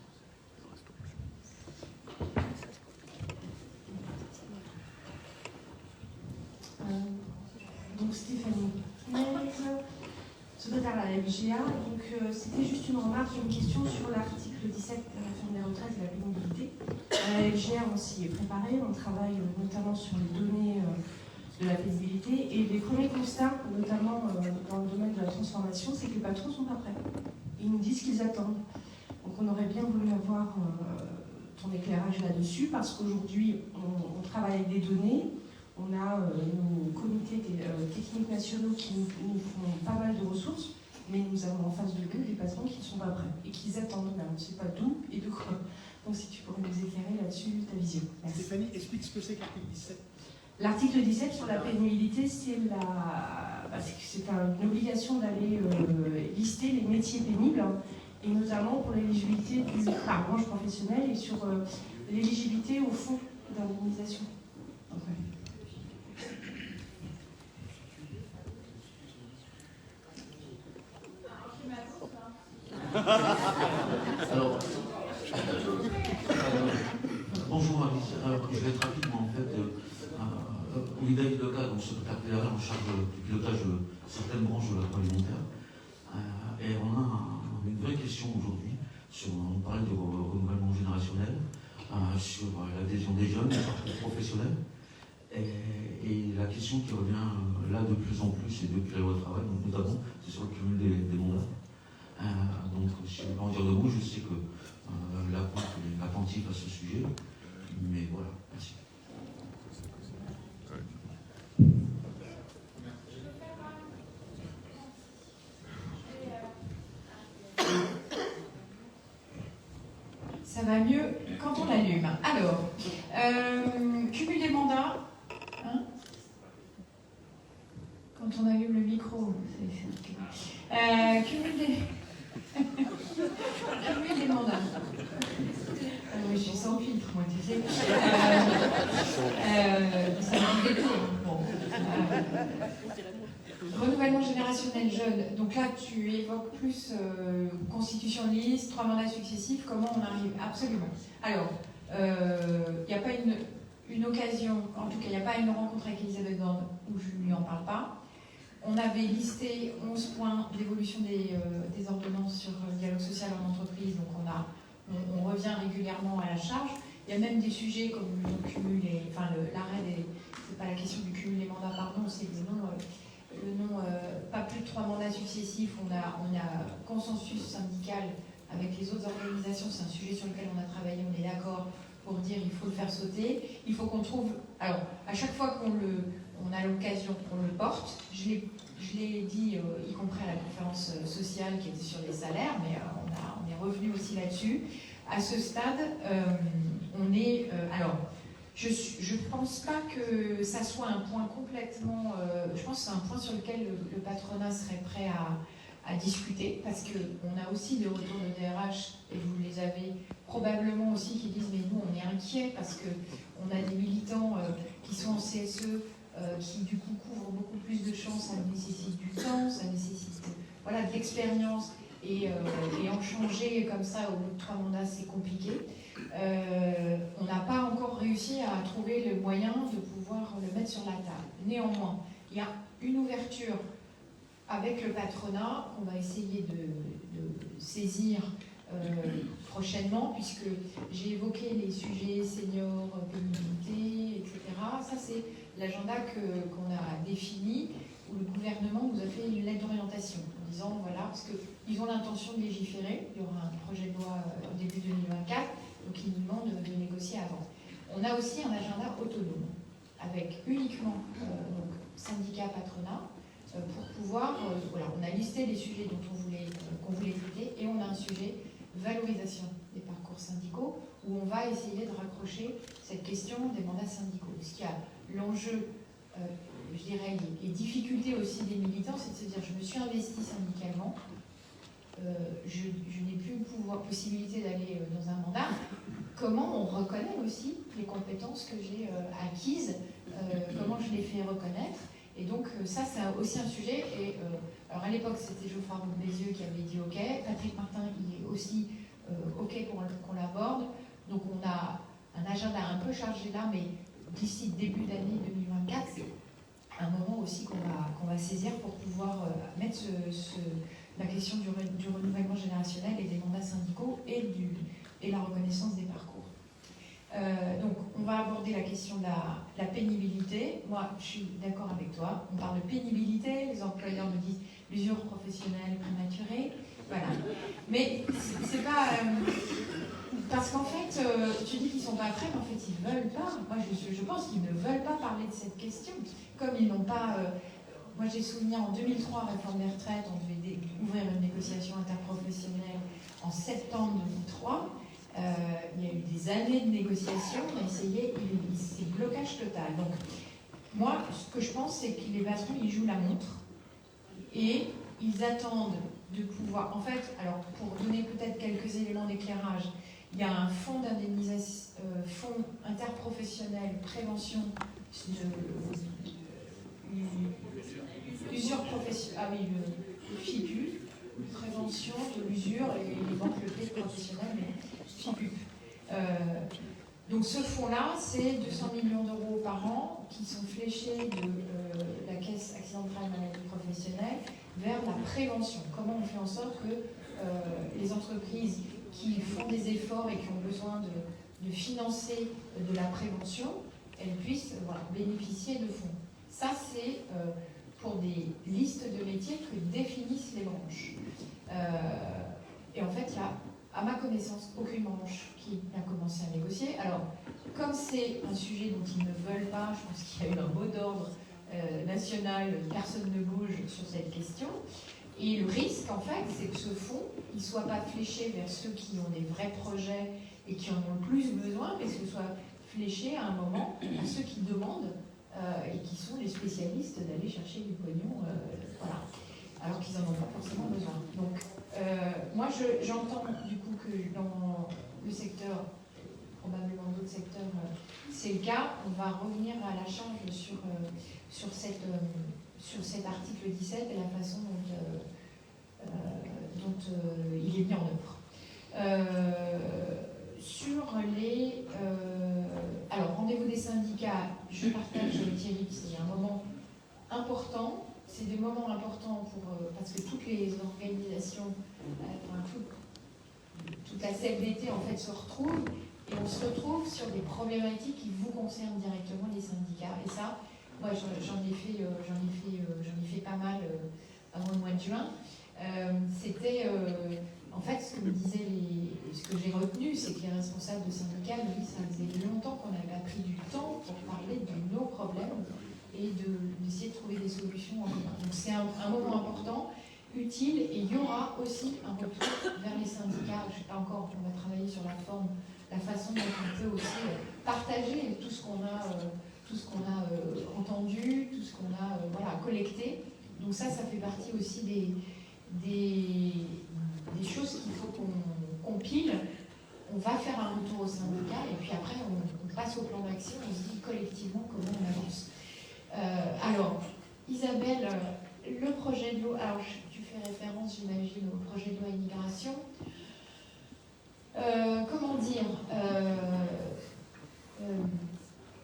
Donc Stéphanie, secrétaire à la FGA. Donc c'était juste une remarque, une question sur l'article 17 de la réforme des retraites et la pénibilité. À la FGA, on s'y est préparé, on travaille notamment sur les données de la pénibilité, et les premiers constats, notamment dans le domaine de la transformation, c'est que les patrons ne sont pas prêts. Ils nous disent qu'ils attendent. Donc on aurait bien voulu avoir ton éclairage là-dessus, parce qu'aujourd'hui on travaille avec des données, on a nos comités techniques nationaux qui nous font pas mal de ressources, mais nous avons en face de nous des patrons qui ne sont pas prêts et qui attendent. Mais on ne sait pas d'où et de quoi. Donc si tu pourrais nous éclairer là-dessus, ta vision. Merci. Stéphanie, explique ce que c'est que l'article 17. L'article 17 sur la pénibilité, c'est une obligation d'aller lister les métiers pénibles, et notamment pour l'éligibilité par branche professionnelle et sur l'éligibilité au fonds d'indemnisation. Alors, bonjour Alice. Je vais être rapidement en fait. Olivier Loca, donc secrétaire fédéral en charge du pilotage de certaines branches de l'agroalimentaire. Et on a une vraie question aujourd'hui. On parlait de renouvellement générationnel, sur l'adhésion des jeunes, des parcours professionnels. Et la question qui revient là de plus en plus, et depuis la loi travail, donc notamment, c'est sur le cumul des mandats. Donc, si on veut en dire de mots, je sais que la COP est attentive à ce sujet, mais voilà, merci. Ça va mieux quand on l'allume. Alors, cumul des mandats. Hein, quand on allume le micro, cumul des mandats. Oui, je suis sans filtre, moi, tu sais. Ça me fait des tours. Bon. Renouvellement générationnel jeune. Donc là, tu évoques plus constitution de liste, 3 mandats successifs. Comment on arrive? Absolument. Alors, il n'y a pas une occasion, en tout cas, il n'y a pas une rencontre avec Elisabeth Borne où je ne lui en parle pas. On avait listé 11 points d'évolution des ordonnances sur le dialogue social en entreprise, donc on revient régulièrement à la charge. Il y a même des sujets comme le cumul, l'arrêt c'est pas la question du cumul des mandats, pardon, c'est le nom, pas plus de 3 mandats successifs. On a consensus syndical avec les autres organisations, c'est un sujet sur lequel on a travaillé, on est d'accord pour dire il faut le faire sauter, il faut qu'on trouve... Alors, à chaque fois qu'on a l'occasion, on le porte. Je l'ai dit, y compris à la conférence sociale qui était sur les salaires, mais on est revenu aussi là-dessus. À ce stade, on est... alors, je ne pense pas que ça soit un point complètement... je pense que c'est un point sur lequel le patronat serait prêt à discuter, parce qu'on a aussi des retours de DRH, et vous les avez probablement aussi, qui disent mais nous on est inquiets parce qu'on a des militants qui sont en CSE, qui du coup couvrent beaucoup plus de champs, ça nécessite du temps, ça nécessite de l'expérience, et en changer comme ça au bout de 3 mandats c'est compliqué. On n'a pas encore réussi à trouver le moyen de pouvoir le mettre sur la table. Néanmoins, il y a une ouverture avec le patronat qu'on va essayer de saisir prochainement, puisque j'ai évoqué les sujets seniors, pénibilité, etc. Ça, c'est l'agenda qu'on a défini, où le gouvernement nous a fait une lettre d'orientation, en disant, voilà, parce qu'ils ont l'intention de légiférer, il y aura un projet de loi au début 2024, donc ils nous demandent de négocier avant. On a aussi un agenda autonome, avec uniquement donc, syndicats, patronat, pour pouvoir, on a listé les sujets qu'on voulait traiter, et on a un sujet valorisation des parcours syndicaux, où on va essayer de raccrocher cette question des mandats syndicaux. Parce qu'il y a l'enjeu, je dirais, les difficultés aussi des militants, c'est de se dire, je me suis investi syndicalement, je n'ai plus possibilité d'aller dans un mandat. Comment on reconnaît aussi les compétences que j'ai acquises, comment je les fais reconnaître. Et donc ça, c'est aussi un sujet. Et alors à l'époque, c'était Geoffroy Bézieux qui avait dit OK. Patrick Martin, il est aussi OK pour qu'on l'aborde. Donc on a un agenda un peu chargé là, mais d'ici début d'année 2024, c'est un moment aussi qu'on va saisir pour pouvoir mettre la question du renouvellement générationnel et des mandats syndicaux et la reconnaissance des parcours. Donc, on va aborder la question de la pénibilité. Moi, je suis d'accord avec toi. On parle de pénibilité. Les employeurs me disent l'usure professionnelle prématurée. Voilà. Mais c'est pas... parce qu'en fait, tu dis qu'ils sont pas prêts, mais en fait, ils veulent pas. Moi, je pense qu'ils ne veulent pas parler de cette question. Comme ils n'ont pas... moi, j'ai souvenir, en 2003, réforme des retraites, on devait ouvrir une négociation interprofessionnelle en septembre 2003. Il y a eu des années de négociations, on a essayé, c'est blocage total. Donc, moi, ce que je pense, c'est que les patrons, ils jouent la montre et ils attendent de pouvoir. En fait, alors, pour donner peut-être quelques éléments d'éclairage, il y a un fonds d'indemnisation, fonds interprofessionnel, prévention de l'usure professionnelle. Ah oui, le FIPU, prévention de l'usure et les banques professionnelles, mais FIPUP. Donc ce fonds-là, c'est 200 millions d'euros par an qui sont fléchés de la caisse accidentelle maladie professionnelle vers la prévention. Comment on fait en sorte que les entreprises qui font des efforts et qui ont besoin de financer de la prévention, elles puissent bénéficier de fonds. Ça, c'est pour des listes de métiers que définissent les branches. Et en fait, il y a, à ma connaissance, aucune branche qui a commencé à négocier. Alors, comme c'est un sujet dont ils ne veulent pas, je pense qu'il y a eu un mot d'ordre national, personne ne bouge sur cette question. Et le risque, en fait, c'est que ce fonds, il ne soit pas fléché vers ceux qui ont des vrais projets et qui en ont le plus besoin, mais que ce soit fléché à un moment à ceux qui demandent et qui sont les spécialistes d'aller chercher du pognon, voilà, alors qu'ils n'en ont pas forcément besoin. Donc, moi, j'entends du coup que dans le secteur, probablement d'autres secteurs, c'est le cas. On va revenir à la charge sur cet article 17 et la façon dont il est mis en œuvre. Sur les... alors, rendez-vous des syndicats, je partage Thierry, c'est un moment important. C'est des moments importants parce que toutes les organisations, toute la CFDT en fait se retrouve et on se retrouve sur des problématiques qui vous concernent directement, les syndicats. Et ça, moi j'en ai fait pas mal avant le mois de juin. C'était En fait, ce que j'ai retenu, c'est que les responsables de syndicats, oui, ça faisait longtemps qu'on avait pas pris du temps pour parler de nos problèmes et d'essayer de trouver des solutions en commun. Donc c'est un moment important, utile, et il y aura aussi un retour vers les syndicats. Je ne sais pas encore, on va travailler sur la forme, la façon dont on peut aussi partager tout ce qu'on a, entendu, tout ce qu'on a collecté. Donc ça fait partie aussi des choses qu'il faut qu'on compile. On va faire un retour au syndicat et puis après on passe au plan d'action, on se dit collectivement comment on avance. Alors, Isabelle, le projet de loi, alors tu fais référence, j'imagine, au projet de loi immigration. Comment dire,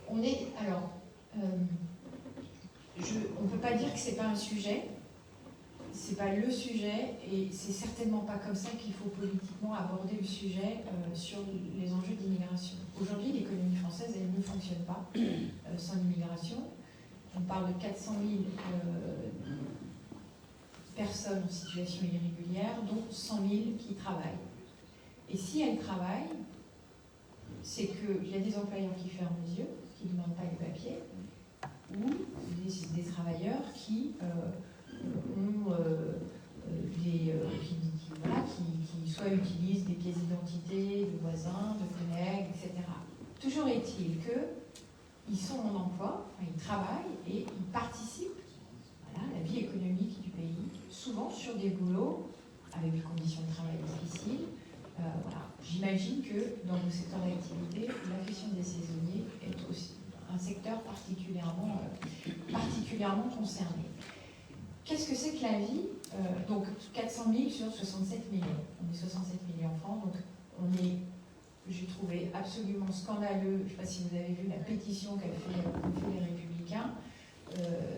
on est, alors, on ne peut pas dire que c'est pas un sujet. C'est pas le sujet et c'est certainement pas comme ça qu'il faut politiquement aborder le sujet sur les enjeux d'immigration. Aujourd'hui, l'économie française, elle ne fonctionne pas sans l'immigration. On parle de 400 000 personnes en situation irrégulière, dont 100 000 qui travaillent. Et si elles travaillent, c'est qu'il y a des employeurs qui ferment les yeux, qui ne demandent pas les papiers, ou des travailleurs qui qui soit utilisent des pièces d'identité de voisins, de collègues, etc. Toujours est-il qu'ils sont en emploi, ils travaillent et ils participent à la vie économique du pays, souvent sur des boulots avec des conditions de travail difficiles. J'imagine que dans nos secteurs d'activité, la question des saisonniers est aussi un secteur particulièrement concerné. Qu'est-ce que c'est que la vie? Donc 400 000 sur 67 millions. On est 67 millions en France, donc j'ai trouvé absolument scandaleux, je ne sais pas si vous avez vu la pétition qu'ont fait les Républicains,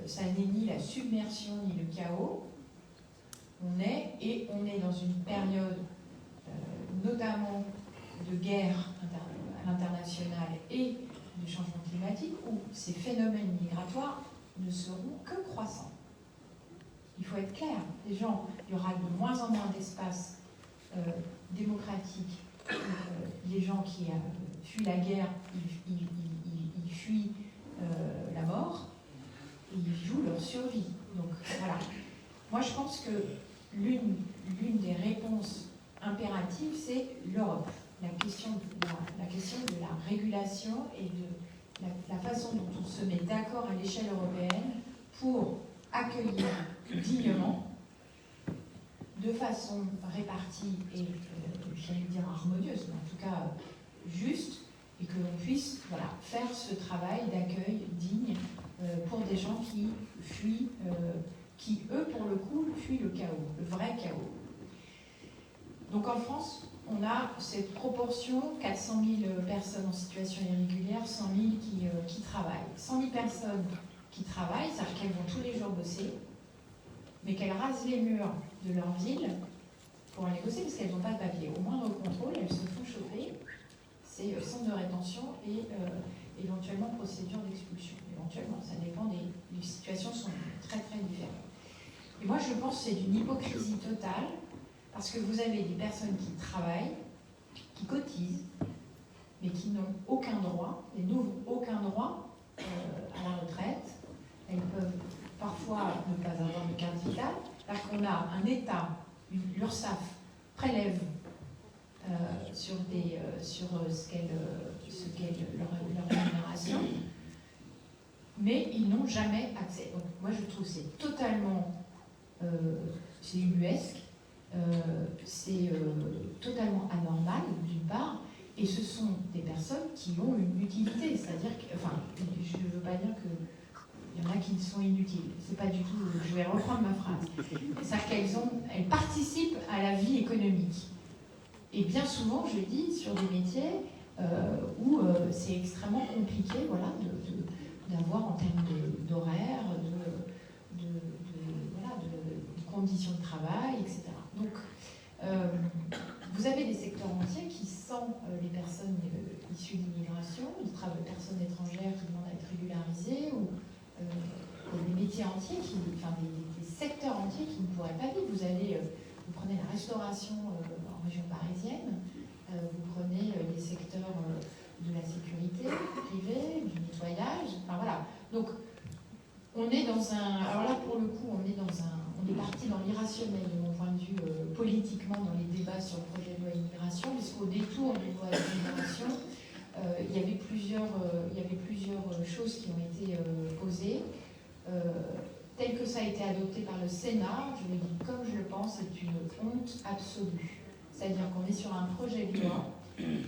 ça n'est ni la submersion ni le chaos. On est dans une période notamment de guerre à l'international et de changement climatique où ces phénomènes migratoires ne seront que croissants. Il faut être clair, il y aura de moins en moins d'espace démocratique. Les gens qui fuient la guerre, ils fuient la mort, et ils jouent leur survie. Donc voilà. Moi je pense que l'une des réponses impératives, c'est l'Europe. La question de la régulation et de la façon dont on se met d'accord à l'échelle européenne pour accueillir dignement, de façon répartie et, j'allais dire, harmonieuse, mais en tout cas juste, et que l'on puisse faire ce travail d'accueil digne pour des gens qui fuient, qui eux, pour le coup, fuient le chaos, le vrai chaos. Donc en France, on a cette proportion, 400 000 personnes en situation irrégulière, 100 000 qui travaillent. 100 000 personnes qui travaillent, c'est-à-dire qu'elles vont tous les jours bosser, mais qu'elles rasent les murs de leur ville pour aller bosser parce qu'elles n'ont pas de papier. Au moindre contrôle, elles se font choper. C'est centre de rétention et éventuellement procédure d'expulsion. Éventuellement, ça dépend les situations sont très très différentes. Et moi, je pense que c'est d'une hypocrisie totale parce que vous avez des personnes qui travaillent, qui cotisent, mais qui n'ont aucun droit, et n'ouvrent aucun droit à la retraite. Elles peuvent parfois ne pas avoir de carte vitale, parce qu'on a un État, l'URSSAF prélève sur ce qu'est leur rémunération, mais ils n'ont jamais accès. Donc moi je trouve que c'est totalement c'est ubuesque, c'est totalement anormal d'une part, et ce sont des personnes qui ont une utilité, c'est-à-dire que, enfin, je ne veux pas dire que il y en a qui sont inutiles, c'est pas du tout, je vais reprendre ma phrase, c'est-à-dire qu'elles participent à la vie économique. Et bien souvent, je dis, sur des métiers où c'est extrêmement compliqué d'avoir en termes d'horaire, de conditions de travail, etc. Donc, vous avez des secteurs entiers qui, sans les personnes issues d'immigration, les personnes étrangères qui demandent à être régularisées, ou des métiers entiers, des secteurs entiers qui ne pourraient pas vivre. Vous prenez la restauration région parisienne. Vous prenez les secteurs de la sécurité privée, du nettoyage, enfin voilà. Donc, on est dans un... Alors là, pour le coup, on est parti dans l'irrationnel, de mon point de vue, politiquement, dans les débats sur le projet de loi immigration, puisqu'au détour de loi immigration, il y avait plusieurs choses qui ont été posées. Tel que ça a été adopté par le Sénat, je le dis comme je le pense, c'est une honte absolue. C'est-à-dire qu'on est sur un projet de loi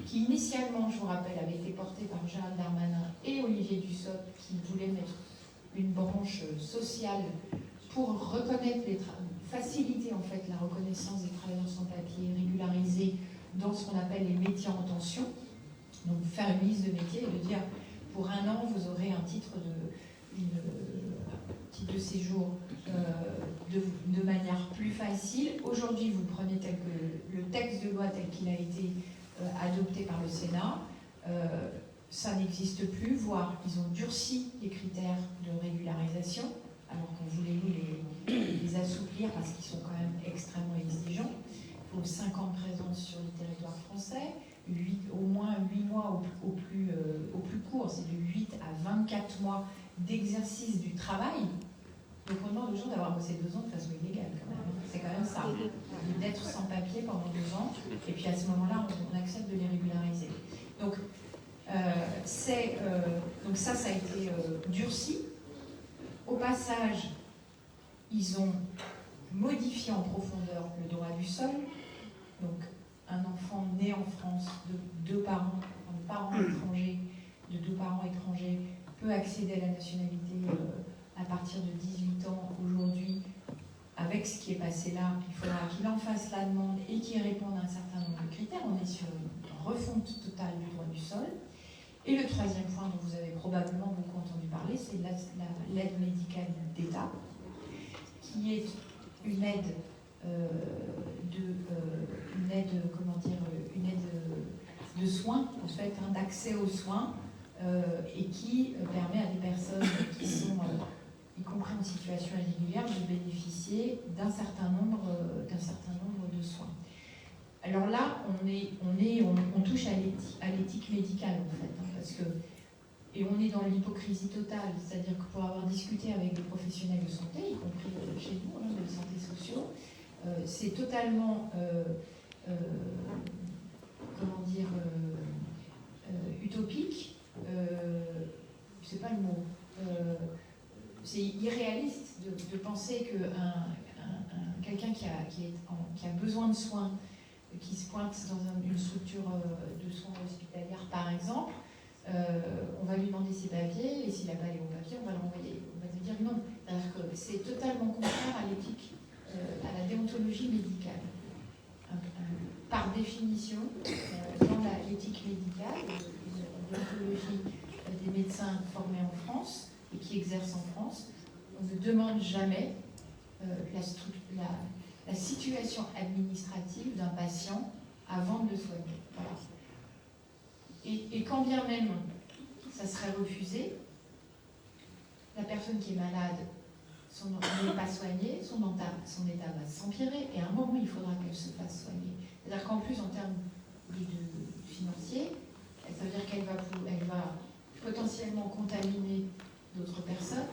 qui, initialement, je vous rappelle, avait été porté par Gérald Darmanin et Olivier Dussopt, qui voulaient mettre une branche sociale pour reconnaître faciliter en fait la reconnaissance des travailleurs sans papier régularisés dans ce qu'on appelle les métiers en tension. Donc faire une liste de métiers et de dire pour un an vous aurez un titre de séjour de manière plus facile. Aujourd'hui vous prenez tel que le texte de loi tel qu'il a été adopté par le Sénat, ça n'existe plus, voire ils ont durci les critères de régularisation, alors qu'on voulait nous les assouplir parce qu'ils sont quand même extrêmement exigeants. Il faut 5 ans de présence sur le territoire français, au moins 8 mois au plus court, c'est de 8 à 24 mois d'exercice du travail. Donc on demande aux gens d'avoir bossé 2 ans de façon illégale quand même. C'est quand même ça, d'être sans papier pendant 2 ans, et puis à ce moment-là, on accepte de les régulariser. Donc, donc ça a été durci. Au passage, ils ont modifié en profondeur le droit du sol. Donc, un enfant né en France de 2 parents, étrangers, de 2 parents étrangers, peut accéder à la nationalité à partir de 18 ans. Aujourd'hui, avec ce qui est passé là, il faudra qu'il en fasse la demande et qu'il réponde à un certain nombre de critères. On est sur une refonte totale du droit du sol. Et le 3e point dont vous avez probablement beaucoup entendu parler, c'est l'aide médicale d'État, qui est une aide de soins, en fait, d'accès aux soins, et qui permet à des personnes qui sont, y compris en situation irrégulière, de bénéficier d'un certain nombre de soins. Alors là, on touche à l'éthique médicale, en fait, hein, parce que, et on est dans l'hypocrisie totale, c'est-à-dire que pour avoir discuté avec des professionnels de santé, y compris chez nous, hein, de santé sociaux, c'est totalement, utopique, c'est pas le mot, c'est irréaliste de penser que quelqu'un qui a besoin de soins, qui se pointe dans une structure de soins hospitalière par exemple, on va lui demander ses papiers, et s'il n'a pas les bons papiers, on va l'envoyer. On va lui dire non. C'est-à-dire que c'est totalement contraire à l'éthique, à la déontologie médicale. Par définition, dans l'éthique médicale, la déontologie des médecins formés en France et qui exercent en France, on ne demande jamais la situation administrative d'un patient avant de le soigner. Voilà. Et quand bien même ça serait refusé, la personne qui est malade n'est pas soignée, son état va s'empirer, et à un moment il faudra qu'elle se fasse soigner. C'est-à-dire qu'en plus, en termes financiers, ça veut dire qu'elle va potentiellement contaminer d'autres personnes.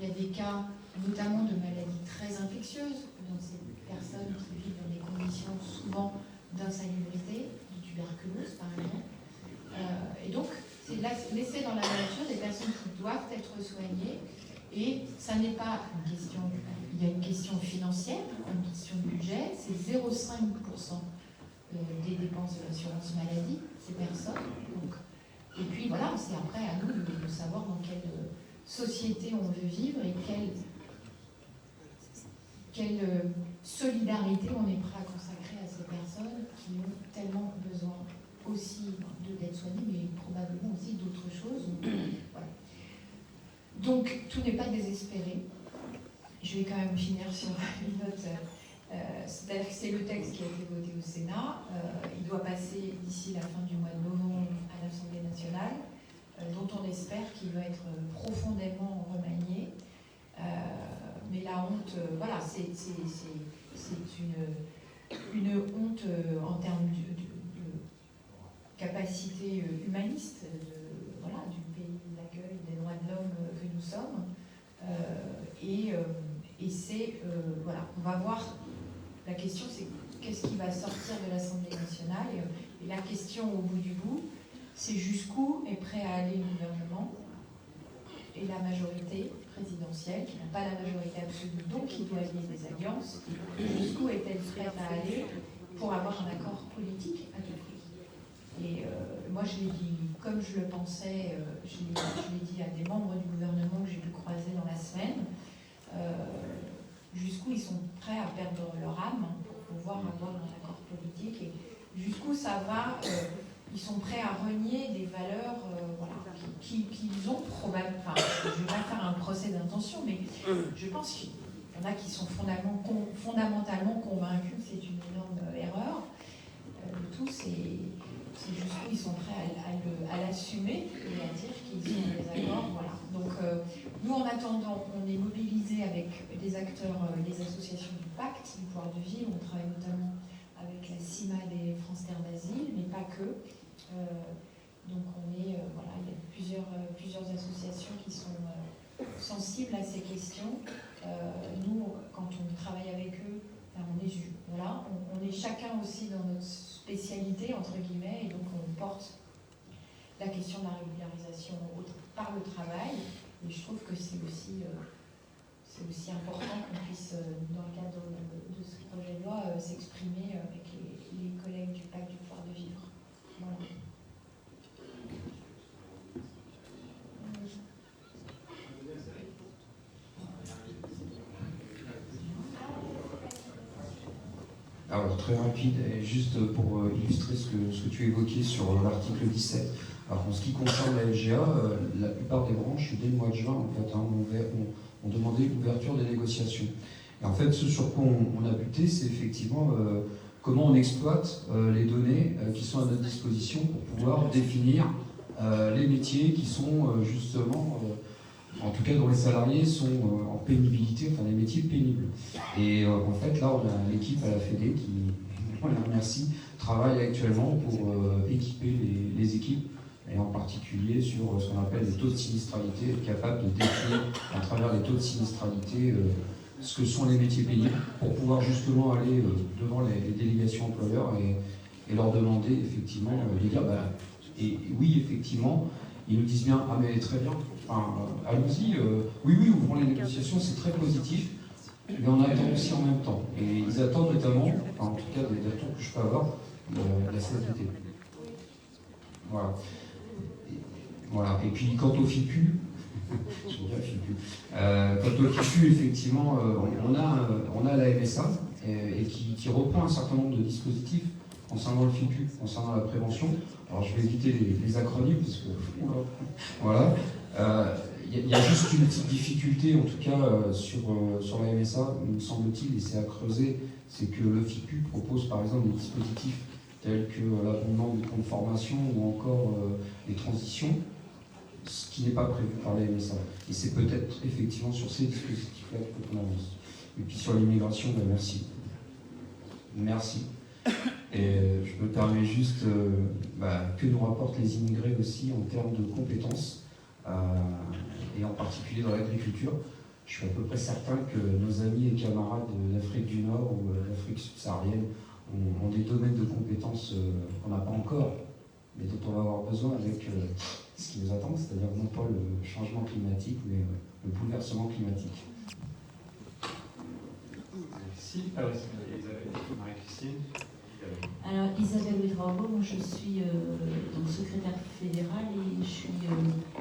Il y a des cas, notamment de maladies très infectieuses, dans ces personnes qui vivent dans des conditions souvent d'insalubrité, de tuberculose par exemple. Et donc, c'est laisser dans la nature des personnes qui doivent être soignées. Et ça n'est pas une question, il y a une question financière, une question de budget, c'est 0,5% des dépenses de l'assurance maladie, ces personnes. Donc, et puis voilà, c'est après à nous de savoir dans quelle société on veut vivre et quelle solidarité on est prêt à consacrer à ces personnes qui ont tellement besoin aussi d'être soignées, mais probablement aussi d'autres choses. Voilà. Donc, tout n'est pas désespéré. Je vais quand même finir sur une note. C'est-à-dire que c'est le texte qui a été voté au Sénat. Il doit passer d'ici la fin du mois de novembre à l'Assemblée nationale, dont on espère qu'il va être profondément remanié. Mais la honte, voilà, c'est une honte en termes de capacité humaniste voilà, du pays d'accueil des droits de l'homme que nous sommes. Et c'est, voilà, on va voir, la question c'est qu'est-ce qui va sortir de l'Assemblée nationale et la question au bout du bout, c'est jusqu'où est prêt à aller le gouvernement et la majorité présidentielle, qui n'a pas la majorité absolue, donc il doit y avoir des alliances, jusqu'où est-elle prête à aller pour avoir un accord politique à tout prix. Et moi je l'ai dit comme je le pensais, je l'ai dit à des membres du gouvernement que j'ai pu croiser dans la semaine, jusqu'où ils sont prêts à perdre leur âme pour pouvoir avoir un accord politique et jusqu'où ça va, ils sont prêts à renier des valeurs voilà, qu'ils ont probablement, enfin je ne vais pas faire un procès d'intention, mais je pense qu'il y en a qui sont fondamentalement convaincus que c'est une énorme erreur. Le tout c'est jusqu'où ils sont prêts à l'assumer et à dire qu'ils ont des accords. Voilà. Donc nous en attendant, on est mobilisés avec des acteurs, les associations du Pacte du pouvoir de ville, on travaille notamment avec la CIMAD et France Terre d'Asile, mais pas que. Donc on est, voilà, il y a plusieurs associations qui sont sensibles à ces questions. Nous, quand on travaille avec eux, on est chacun aussi dans notre spécialité, entre guillemets, et donc on porte la question de la régularisation par le travail. Et je trouve que c'est aussi important qu'on puisse, dans le cadre de ce projet de loi, s'exprimer avec les collègues du Pacte du pouvoir de vivre. Voilà. Alors très rapide, et juste pour illustrer ce que tu évoquais sur l'article 17. Alors en ce qui concerne la LGA, la plupart des branches, dès le mois de juin, en fait, ont demandé l'ouverture des négociations. Et en fait, ce sur quoi on a buté, c'est effectivement comment on exploite les données qui sont à notre disposition pour pouvoir définir les métiers qui sont justement, en tout cas dont les salariés sont en pénibilité, enfin les métiers pénibles. Et en fait, là, on a l'équipe à la Fédé qui, on la remercie, travaille actuellement pour équiper les équipes, et en particulier sur ce qu'on appelle les taux de sinistralité, être capable de définir à travers les taux de sinistralité ce que sont les métiers pénibles, pour pouvoir justement aller devant les délégations employeurs et leur demander effectivement de dire, et oui, effectivement, ils nous disent bien, ah mais très bien, enfin, allons-y, oui, ouvrons les négociations, c'est très positif, mais on attend aussi en même temps. Et ils attendent notamment, enfin, en tout cas des attentes que je peux avoir, la CFDT. Voilà. Et puis quant au FIPU, quant au FIPU, effectivement, on a la MSA et qui reprend un certain nombre de dispositifs concernant le FIPU, concernant la prévention. Alors je vais éviter les acronymes parce que voilà. Il y a juste une petite difficulté, en tout cas sur la MSA, me semble-t-il, et c'est à creuser, c'est que le FIPU propose par exemple des dispositifs tels que l'abondement des comptes de formation ou encore les transitions, ce qui n'est pas prévu par la MSA. Et c'est peut-être effectivement sur ces dispositifs-là qu'on avance. Et puis sur l'immigration, merci. Merci. Et je me permets juste que nous rapportent les immigrés aussi en termes de compétences, et en particulier dans l'agriculture. Je suis à peu près certain que nos amis et camarades d'Afrique du Nord ou d'Afrique subsaharienne ont des domaines de compétences qu'on n'a pas encore, mais dont on va avoir besoin avec ce qui nous attend, c'est-à-dire non pas le changement climatique, mais le bouleversement climatique. Merci. Marie-Christine. Alors, Isabelle Ouedraogo, moi je suis donc secrétaire fédérale et je suis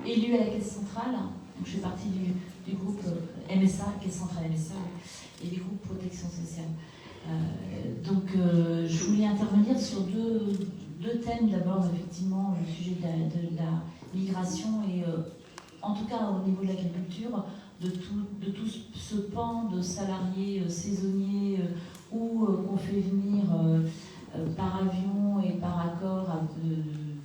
élue à la Caisse centrale. Donc, je fais partie du groupe MSA, Caisse centrale MSA, et du groupe Protection sociale. Je voulais intervenir sur deux thèmes. D'abord, effectivement, le sujet de la migration et, en tout cas, au niveau de l'agriculture, de tout ce pan de salariés saisonniers où qu'on fait venir par avion et par accord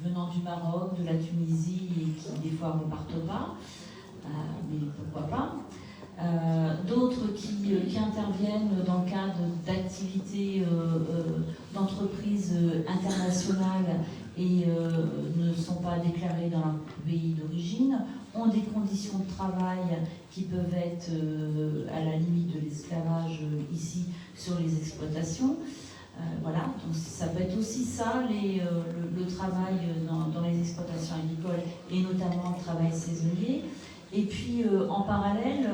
venant du Maroc, de la Tunisie et qui des fois ne repartent pas, mais pourquoi pas. d'autres qui interviennent dans le cadre d'activités d'entreprises internationales et ne sont pas déclarées dans leur pays d'origine, ont des conditions de travail qui peuvent être à la limite de l'esclavage ici sur les exploitations. Voilà, donc ça peut être aussi ça, le travail dans les exploitations agricoles et notamment le travail saisonnier. Et puis en parallèle,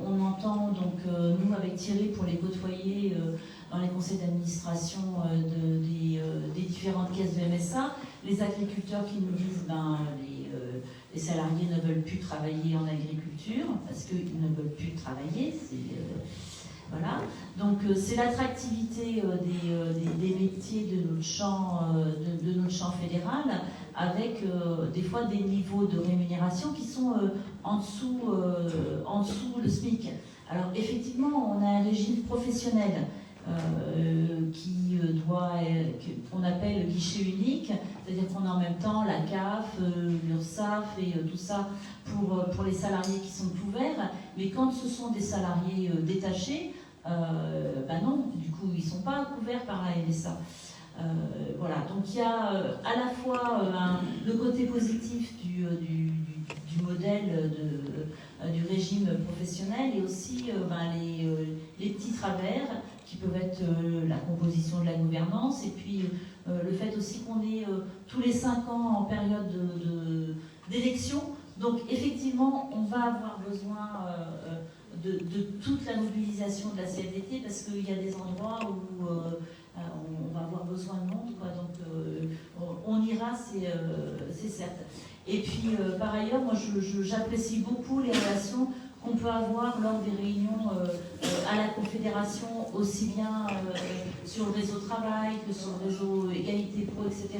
on entend donc nous avec Thierry pour les côtoyer dans les conseils d'administration des différentes caisses de MSA, les agriculteurs qui nous disent les salariés ne veulent plus travailler en agriculture parce qu'ils ne veulent plus travailler. Voilà. Donc c'est l'attractivité des métiers de notre champ fédéral, avec des fois des niveaux de rémunération qui sont en dessous le SMIC. Alors effectivement, on a un régime professionnel qu'on appelle guichet unique, c'est-à-dire qu'on a en même temps la CAF, l'URSSAF et tout ça pour les salariés qui sont couverts, mais quand ce sont des salariés détachés, non, du coup ils ne sont pas couverts par la MSA. Voilà, donc il y a à la fois le côté positif du modèle du régime professionnel et aussi les petits travers qui peuvent être la composition de la gouvernance et puis le fait aussi qu'on est tous les 5 ans en période d'élection. Donc effectivement, on va avoir besoin de toute la mobilisation de la CFDT parce qu'il y a des endroits où on va avoir besoin de monde, quoi. Donc on ira, c'est certes. Et puis par ailleurs, moi j'apprécie beaucoup les relations qu'on peut avoir lors des réunions à la Confédération, aussi bien sur le réseau travail que sur le réseau Égalité Pro, etc.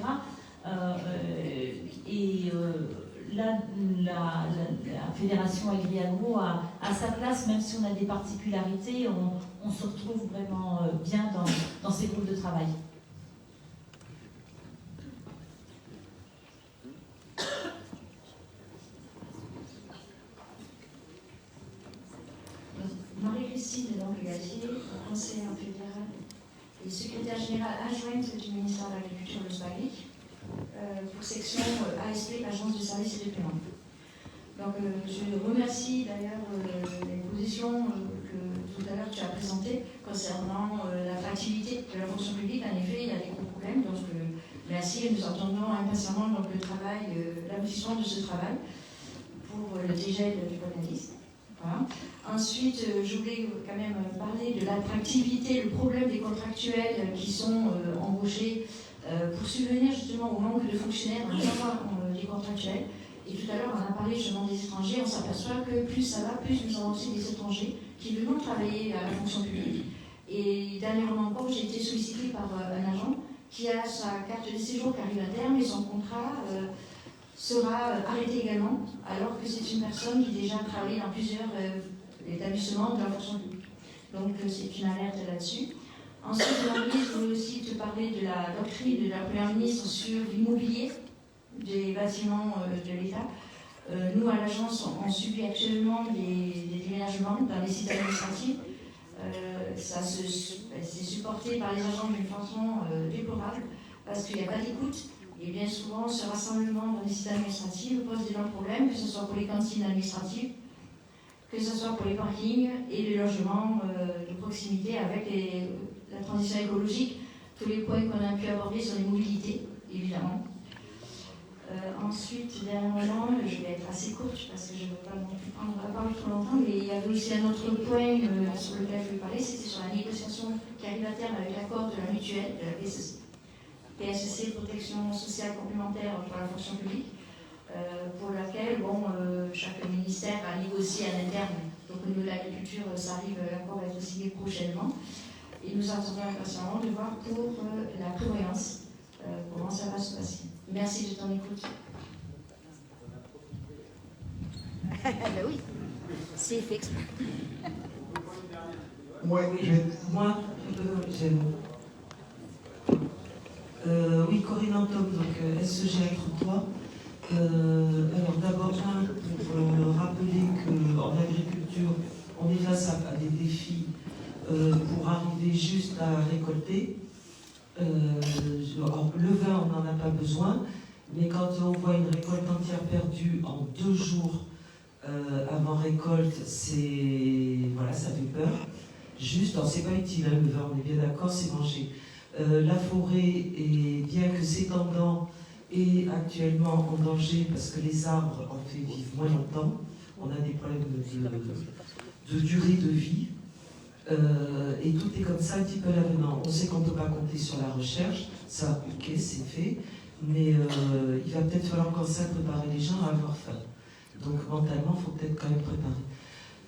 Là, la Fédération Agri-Agro a sa place, même si on a des particularités, on se retrouve vraiment bien dans ces groupes de travail. Marie-Christine Langue-Gazier, conseillère fédérale et secrétaire générale adjointe du ministère de l'Agriculture de Sbaglik, pour section ASP, Agence de services et de paiement. Donc je remercie d'ailleurs les positions que tout à l'heure tu as présentées concernant l'attractivité de la fonction publique. En effet, il y a des gros problèmes, donc merci et nous attendons impatiemment donc, l'aboutissement de ce travail pour le dégel du journaliste. Voilà. Ensuite, je voulais quand même parler de l'attractivité, le problème des contractuels qui sont embauchés pour subvenir justement au manque de fonctionnaires dans les contractuels. Et tout à l'heure, on a parlé justement des étrangers, on s'aperçoit que plus ça va, plus nous avons aussi des étrangers qui veulent travailler à la fonction publique. Et dernièrement encore, j'ai été sollicitée par un agent qui a sa carte de séjour qui arrive à terme et son contrat sera arrêté également, alors que c'est une personne qui déjà travaille dans plusieurs établissements de la fonction publique. Donc c'est une alerte là-dessus. Ensuite, je voulais aussi te parler de la doctrine de la Première ministre sur l'immobilier des bâtiments de l'État. Nous, à l'agence, on subit actuellement des déménagements dans les sites administratifs. C'est supporté par les agents d'une façon déplorable parce qu'il n'y a pas d'écoute. Et bien souvent, ce rassemblement dans les sites administratifs pose d'énormes problèmes, que ce soit pour les cantines administratives, que ce soit pour les parkings et les logements de proximité avec la transition écologique, tous les points qu'on a pu aborder sur les mobilités, évidemment. Ensuite, dernièrement, je vais être assez courte parce que je ne veux pas non plus prendre la parole trop longtemps, mais il y avait aussi un autre point sur lequel je voulais parler, c'était sur la négociation qui arrive à terme avec l'accord de la mutuelle, de la PSC, protection sociale complémentaire pour la fonction publique, pour laquelle chaque ministère a négocié à l'interne. Donc au niveau de l'agriculture, ça arrive, l'accord va être signé prochainement. Et nous attendons impatiemment de voir pour la prévoyance comment ça va se passer. Merci de ton écoute. Ben oui, c'est fait exprès. Ouais, oui, Corinne Antome, donc SEG Agro 3. Alors d'abord, pour rappeler qu'en agriculture, on est face à des défis pour arriver juste à récolter. Le vin, on n'en a pas besoin, mais quand on voit une récolte entière perdue en 2 jours avant récolte, voilà, ça fait peur. Juste, alors c'est pas utile, hein, le vin, on est bien d'accord, c'est manger. La forêt, et bien que s'étendant, est actuellement en danger parce que les arbres en fait vivent moins longtemps. On a des problèmes de durée de vie. Et tout est comme ça un petit peu là-dedans. On sait qu'on ne peut pas compter sur la recherche, ça, ok, c'est fait, mais il va peut-être falloir comme ça préparer les gens à avoir faim. Donc mentalement, il faut peut-être quand même préparer.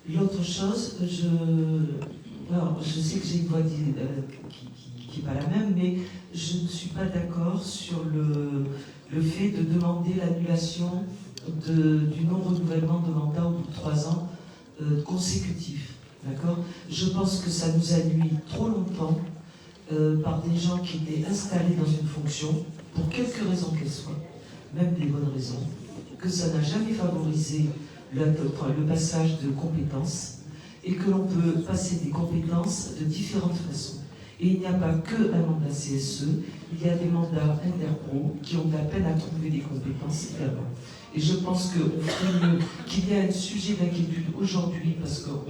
L'autre chose, je sais que j'ai une voix qui n'est pas la même, mais je ne suis pas d'accord sur le fait de demander l'annulation du non-renouvellement de mandat au bout de 3 ans consécutifs. D'accord ? Je pense que ça nous a nuit trop longtemps par des gens qui étaient installés dans une fonction, pour quelque raison qu'elle soit, même des bonnes raisons, que ça n'a jamais favorisé le passage de compétences, et que l'on peut passer des compétences de différentes façons. Et il n'y a pas que un mandat CSE, il y a des mandats interpro qui ont de la peine à trouver des compétences également. Et je pense qu'on ferait mieux qu'il y ait un sujet d'inquiétude aujourd'hui parce qu'on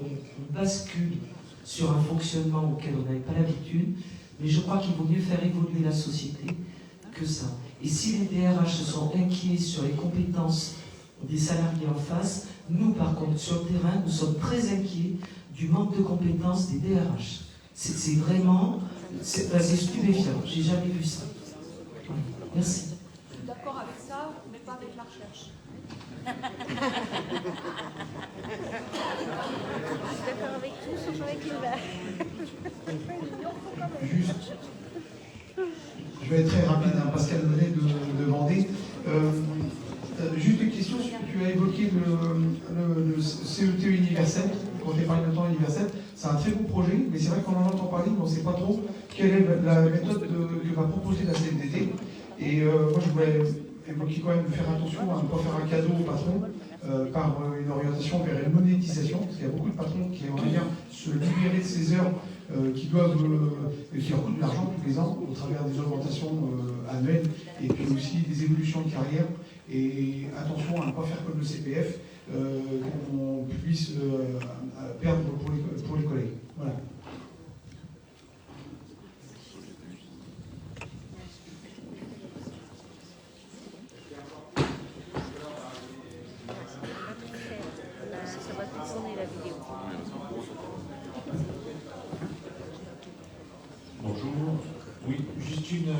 bascule sur un fonctionnement auquel on n'avait pas l'habitude, mais je crois qu'il vaut mieux faire évoluer la société que ça. Et si les DRH se sont inquiets sur les compétences des salariés en face, nous par contre sur le terrain, nous sommes très inquiets du manque de compétences des DRH. C'est vraiment, c'est stupéfiant, j'ai jamais vu ça. Merci. Je suis d'accord avec ça, mais pas avec la recherche. Je suis d'accord avec tout, sauf avec le vin. Juste, je vais être très rapide, hein, Pascal venait de demander. Juste une question, tu as évoqué le CET universel, quand tu parles de temps universel. C'est un très beau projet, mais c'est vrai qu'on en entend parler, mais on ne sait pas trop quelle est la méthode que va proposer la CNDT. Et moi, je voulais évoquer quand même de faire attention à ne pas faire un cadeau au patron par une orientation vers une monétisation, parce qu'il y a beaucoup de patrons qui aimeraient bien se libérer de ces heures qui leur coûtent de l'argent tous les ans au travers des augmentations annuelles et puis aussi des évolutions de carrière. Et attention à ne pas faire comme le CPF, qu'on puisse perdre pour les collègues. Voilà. Ça va plus tourner la vidéo. Bonjour. Oui, juste une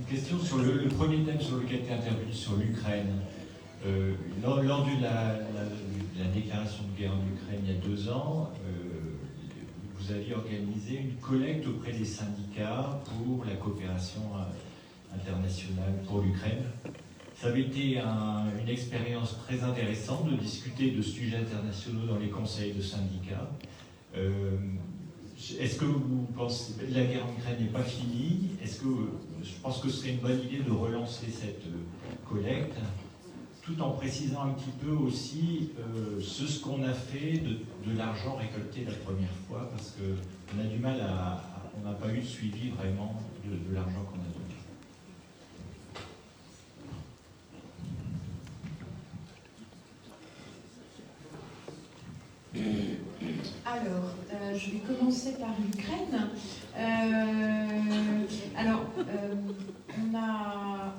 question sur le premier thème sur lequel tu es intervenu, sur l'Ukraine. Lors de la déclaration de guerre en Ukraine il y a 2 ans, vous aviez organisé une collecte auprès des syndicats pour la coopération internationale pour l'Ukraine. Ça avait été une expérience très intéressante de discuter de sujets internationaux dans les conseils de syndicats. Est-ce que vous pensez que la guerre en Ukraine n'est pas finie? Est-ce que je pense que ce serait une bonne idée de relancer cette collecte, tout en précisant un petit peu aussi ce qu'on a fait de l'argent récolté la première fois, parce qu'on a du mal on n'a pas eu de suivi vraiment de l'argent qu'on a donné. Alors, je vais commencer par l'Ukraine. On a,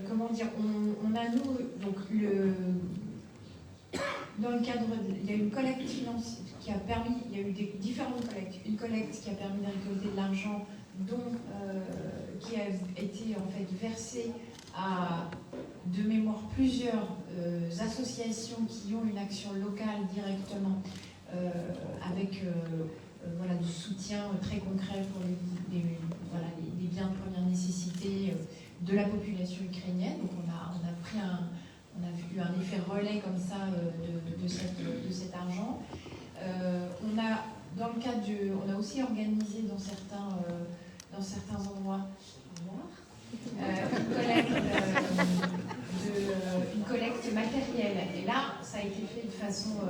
comment dire, on a nous, donc dans le cadre, il y a une collecte financière qui a permis, il y a eu différentes collectes. Une collecte qui a permis de récolter de l'argent, qui a été en fait versée à, de mémoire, plusieurs associations qui ont une action locale directement avec du soutien très concret pour les biens de première nécessité de la population ukrainienne. Donc on a eu un effet relais comme ça de cet argent. Dans le cadre on a aussi organisé dans certains endroits une collecte matérielle. Et là, ça a été fait de façon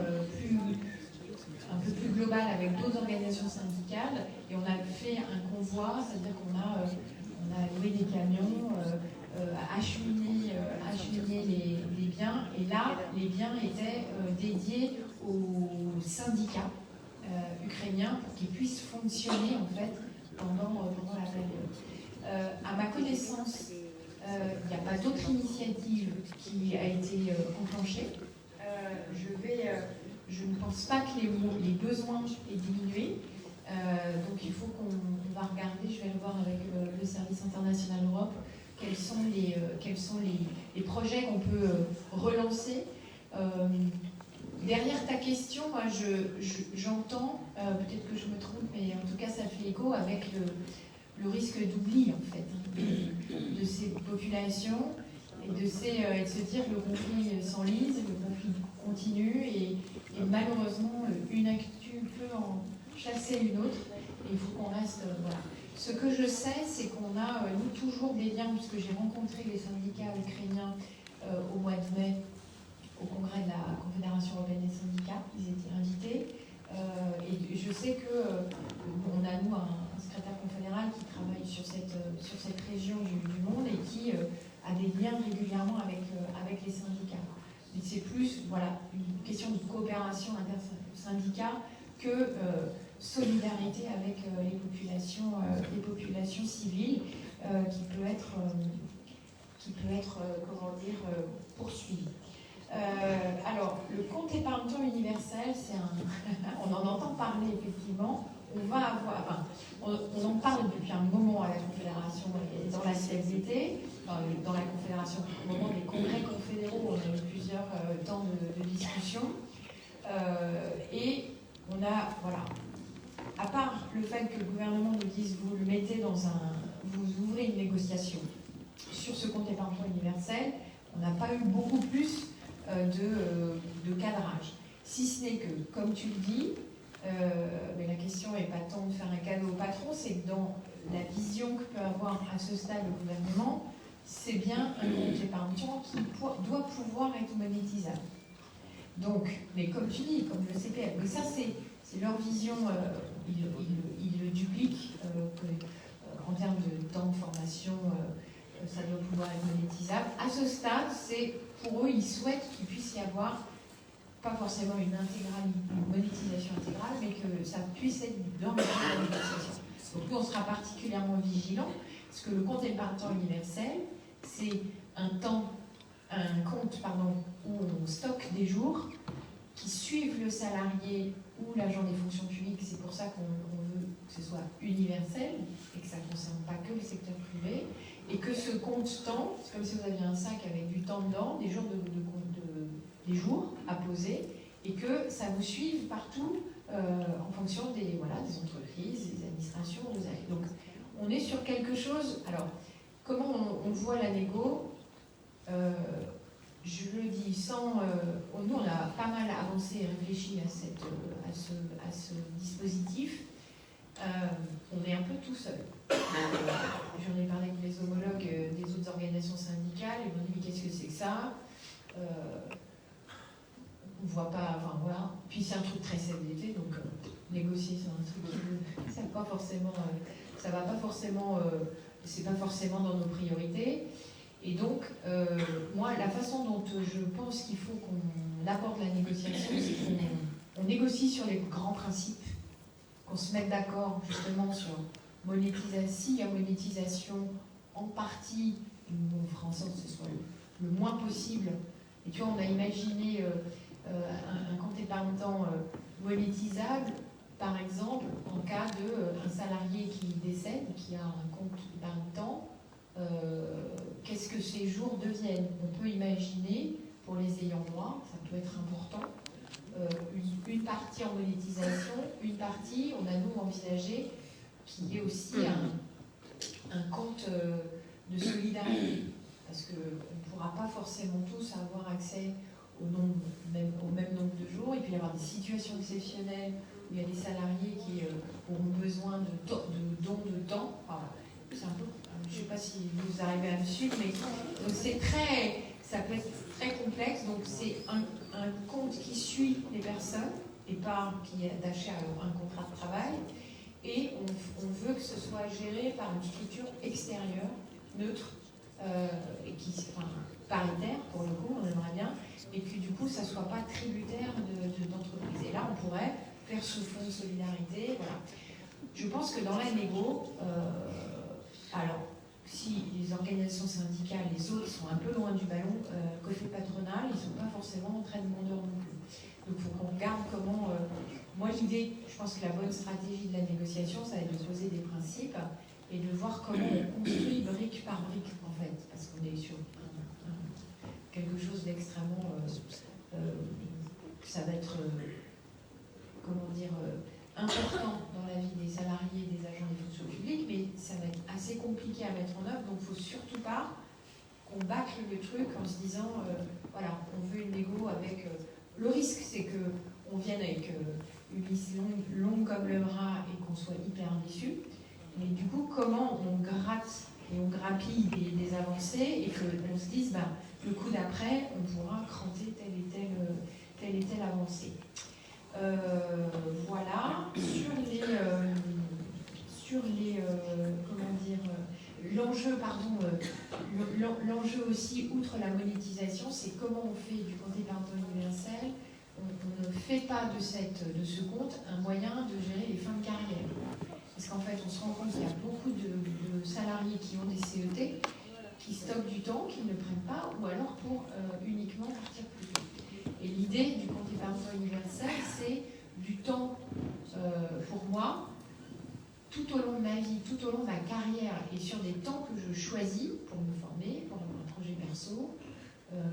un peu plus globale avec d'autres organisations syndicales. Et on a fait un convoi, c'est-à-dire qu'on a loué des camions, acheminé les biens. Et là, les biens étaient dédiés aux syndicats ukrainiens pour qu'ils puissent fonctionner en fait pendant la période. À ma connaissance, il n'y a pas d'autre initiative qui a été enclenchée. Je ne pense pas que les besoins aient diminué. Donc il faut qu'on va regarder, je vais le voir avec le service international Europe, quels sont les projets qu'on peut relancer. Derrière ta question, moi j'entends, peut-être que je me trompe, mais en tout cas ça fait écho avec le risque d'oubli en fait de ces populations et de se dire le conflit s'enlise, le conflit continue et malheureusement une actu peut en chasser une autre et il faut qu'on reste voilà. Ce que je sais, c'est qu'on a nous toujours des liens puisque j'ai rencontré les syndicats ukrainiens au mois de mai au congrès de la Confédération européenne des syndicats, ils étaient invités et je sais qu'on a nous un secrétaire confédéral qui travaille sur cette région du monde et qui a des liens régulièrement avec les syndicats. Et c'est plus voilà, une question de coopération intersyndicats que solidarité avec les populations civiles qui peut être comment dire, poursuivie. Alors, le compte épargne-temps universel, on en entend parler effectivement. On en parle depuis un moment à la Confédération et dans la CFDT, dans la Confédération, au moment des congrès confédéraux, on a eu plusieurs temps de discussion. Et on a, voilà, à part le fait que le gouvernement nous dise vous le mettez vous ouvrez une négociation sur ce compte épargne-temps universel, on n'a pas eu beaucoup plus de cadrage. Si ce n'est que, comme tu le dis, mais la question n'est pas tant de faire un cadeau au patron, c'est que dans la vision que peut avoir à ce stade le gouvernement, c'est bien un compte épargne-temps qui doit pouvoir être monétisable. Donc, mais comme tu dis, comme le CPF, mais ça c'est leur vision, ils le dupliquent, en termes de temps de formation, ça doit pouvoir être monétisable. À ce stade, pour eux, ils souhaitent qu'il puisse y avoir pas forcément une monétisation intégrale, mais que ça puisse être dans le cadre de la négociation. Donc nous, on sera particulièrement vigilants, parce que le compte épargne-temps universel, c'est un compte où on stocke des jours qui suivent le salarié ou l'agent des fonctions publiques. C'est pour ça qu'on veut que ce soit universel et que ça ne concerne pas que le secteur privé. Et que ce compte-temps, c'est comme si vous aviez un sac avec du temps dedans, des jours des jours à poser, et que ça vous suive partout en fonction des entreprises, des administrations. Donc on est sur quelque chose. Alors, comment on voit la négo je le dis sans... nous, on a pas mal avancé et réfléchi à ce dispositif. On est un peu tout seul. J'en ai parlé avec les homologues des autres organisations syndicales. Ils m'ont dit, mais qu'est-ce que c'est que ça on ne voit pas... Enfin, voilà. Puis c'est un truc très CFDT, donc négocier, c'est un truc ça va pas forcément... c'est pas forcément dans nos priorités. Et donc, moi, la façon dont je pense qu'il faut qu'on apporte la négociation, c'est qu'on négocie sur les grands principes, qu'on se mette d'accord justement sur monétisation. S'il y a monétisation en partie, on fera en sorte que ce soit le moins possible. Et tu vois, on a imaginé un compte épargne-temps monétisable, par exemple, en cas d'un salarié qui décède, qui a un compte épargne-temps. Qu'est-ce que ces jours deviennent? On peut imaginer, pour les ayants droit, ça peut être important, une partie en monétisation, une partie, on a nous envisagé, qu'il y ait aussi un compte de solidarité, parce qu'on ne pourra pas forcément tous avoir accès au même nombre de jours, et puis il y avoir des situations exceptionnelles où il y a des salariés qui auront besoin de dons de temps. Voilà. C'est un peu je ne sais pas si vous arrivez à me suivre, mais ça peut être très complexe. Donc c'est un compte qui suit les personnes et pas qui est attaché à un contrat de travail. Et on veut que ce soit géré par une structure extérieure, neutre, et paritaire pour le coup, on aimerait bien, et que du coup ça ne soit pas tributaire d'entreprise. Et là on pourrait faire ce fonds de solidarité, voilà. Je pense que dans la négo, alors si les organisations syndicales, les autres sont un peu loin du ballon, côté patronal, ils ne sont pas forcément très demandeurs non plus. Donc il faut qu'on regarde comment... moi l'idée, je pense que la bonne stratégie de la négociation, ça va être de poser des principes et de voir comment on construit brique par brique en fait, parce qu'on est sur quelque chose d'extrêmement... ça va être, important dans la vie des salariés et des agents des fonctions publiques, mais ça va être assez compliqué à mettre en œuvre, donc il ne faut surtout pas qu'on bâcle le truc en se disant, voilà, on veut une négo avec... le risque, c'est qu'on vienne avec une liste longue comme le bras et qu'on soit hyper déçu. Mais du coup, comment on gratte et on grappille des avancées et qu'on se dise, le coup d'après, on pourra cranter telle et telle avancée. Voilà. L'enjeu aussi, outre la monétisation, c'est comment on fait du compte épargne universel. On ne fait pas de ce compte un moyen de gérer les fins de carrière. Parce qu'en fait, on se rend compte qu'il y a beaucoup de salariés qui ont des CET, qui stockent du temps, qu'ils ne prennent pas, ou alors pour uniquement partir plus tôt. Et l'idée du compte épargne universel, c'est du temps pour moi, tout au long de ma vie, tout au long de ma carrière, et sur des temps que je choisis pour me former, pour un projet perso,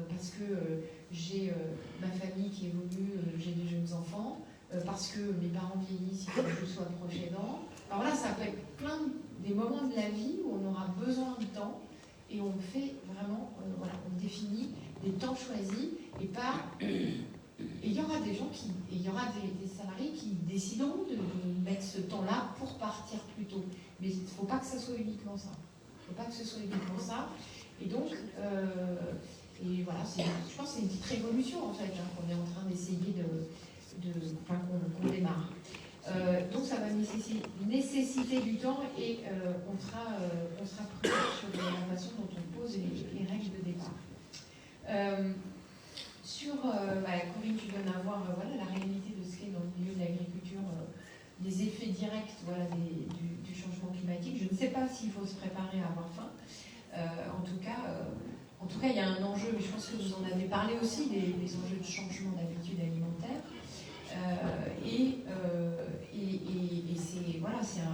parce que j'ai ma famille qui évolue, j'ai des jeunes enfants, parce que mes parents vieillissent, il faut que je sois proche aidant. Alors là, ça peut être des moments de la vie où on aura besoin de temps, et on fait vraiment, on définit des temps choisis, et pas... Et il y aura des gens il y aura des salariés qui décideront de mettre ce temps-là pour partir plus tôt. Mais il ne faut pas que ça soit uniquement ça. Et donc, je pense que c'est une petite révolution en fait, qu'on est en train d'essayer qu'on démarre. Donc ça va nécessiter du temps et on sera prudent sur la façon dont on pose les règles de départ. Corinne, tu donnes à voir la réalité de ce qu'est dans le milieu de l'agriculture, les effets directs du changement climatique. Je ne sais pas s'il faut se préparer à avoir faim. En tout cas, il y a un enjeu, mais je pense que vous en avez parlé aussi, des enjeux de changement d'habitude alimentaire. C'est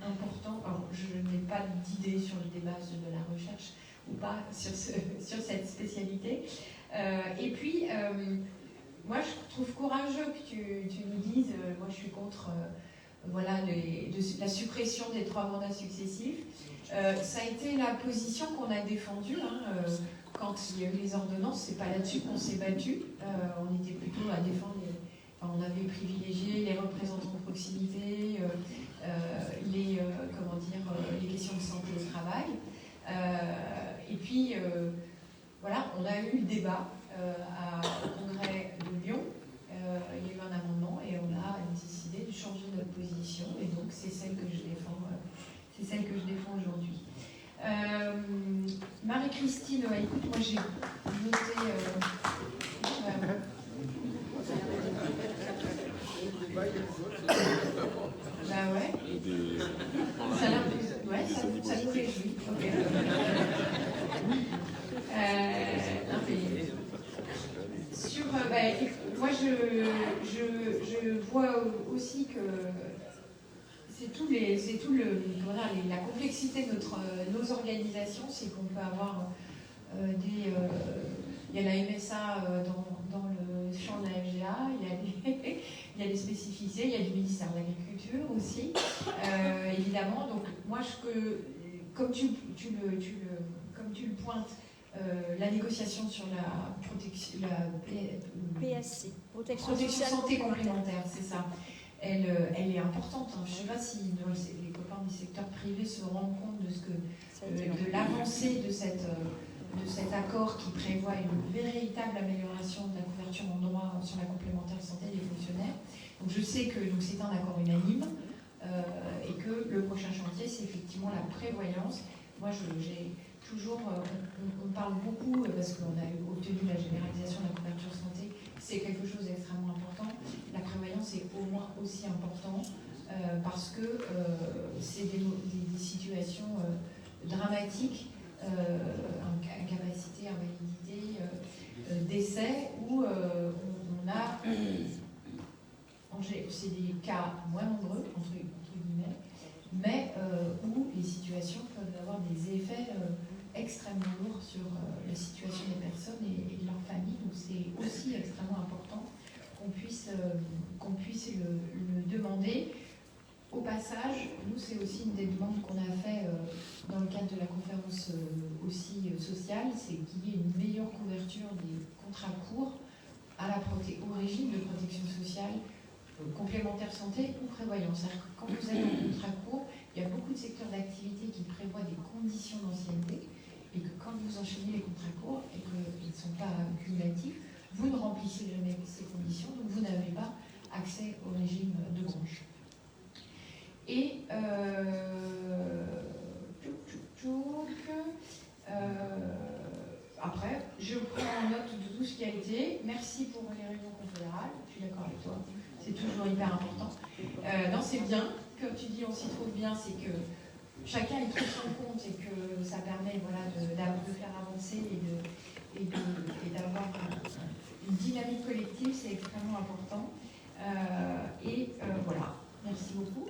important. Alors, je n'ai pas d'idée sur les débats de la recherche ou pas sur cette spécialité. Moi je trouve courageux que tu nous dises, moi je suis contre la suppression des 3 mandats successifs. Ça a été la position qu'on a défendue quand il y a eu les ordonnances, c'est pas là-dessus qu'on s'est battu, on était plutôt à défendre, on avait privilégié les représentants de proximité, les questions de santé au travail. On a eu le débat au congrès de Lyon. Il y a eu un amendement et on a décidé de changer notre position. Et donc, c'est celle que je défends aujourd'hui. Marie-Christine, écoute, moi j'ai noté... Ça nous réjouit. Moi, je vois aussi que la complexité de nos organisations, c'est qu'on peut avoir il y a la MSA dans le champ de la FGA, il y a des spécificités, il y a du ministère de l'Agriculture aussi, évidemment. Donc moi, comme tu le pointes, la négociation sur la protection, PSC, protection santé complémentaire, c'est ça. Elle est importante. Je ne sais pas si les copains plateforme du secteur privé se rendent compte de l'avancée de cet accord qui prévoit une véritable amélioration de la couverture en droit sur la complémentaire santé des fonctionnaires. Donc je sais que c'est un accord unanime et que le prochain chantier, c'est effectivement la prévoyance. Moi, j'ai toujours, on parle beaucoup parce qu'on a obtenu la généralisation de la couverture santé, c'est quelque chose d'extrêmement important. La prévoyance est au moins aussi important parce que c'est des situations dramatiques, incapacité, invalidité, décès, où on a, c'est des cas moins nombreux, entre guillemets, mais où les situations peuvent avoir des effets extrêmement lourds sur la situation des personnes et de leur famille. Donc c'est aussi extrêmement important qu'on puisse le demander. Au passage, nous, c'est aussi une des demandes qu'on a fait dans le cadre de la conférence aussi sociale, c'est qu'il y ait une meilleure couverture des contrats courts au régime de protection sociale, complémentaire santé ou prévoyance. C'est-à-dire que quand vous avez un contrat court, il y a beaucoup de secteurs d'activité qui prévoient des conditions d'ancienneté et que quand vous enchaînez les contrats courts et qu'ils ne sont pas cumulatifs, vous ne remplissez jamais ces conditions, donc vous n'avez pas accès au régime de branche. Et après, je prends note de tout ce qui a été. Merci pour les réunions confédérales. Je suis d'accord avec toi. C'est toujours hyper important. Non, c'est bien. Comme tu dis, on s'y trouve bien. C'est que chacun y trouve son compte et que ça permet de faire avancer et d'avoir une dynamique collective. C'est extrêmement important. Voilà. Merci beaucoup.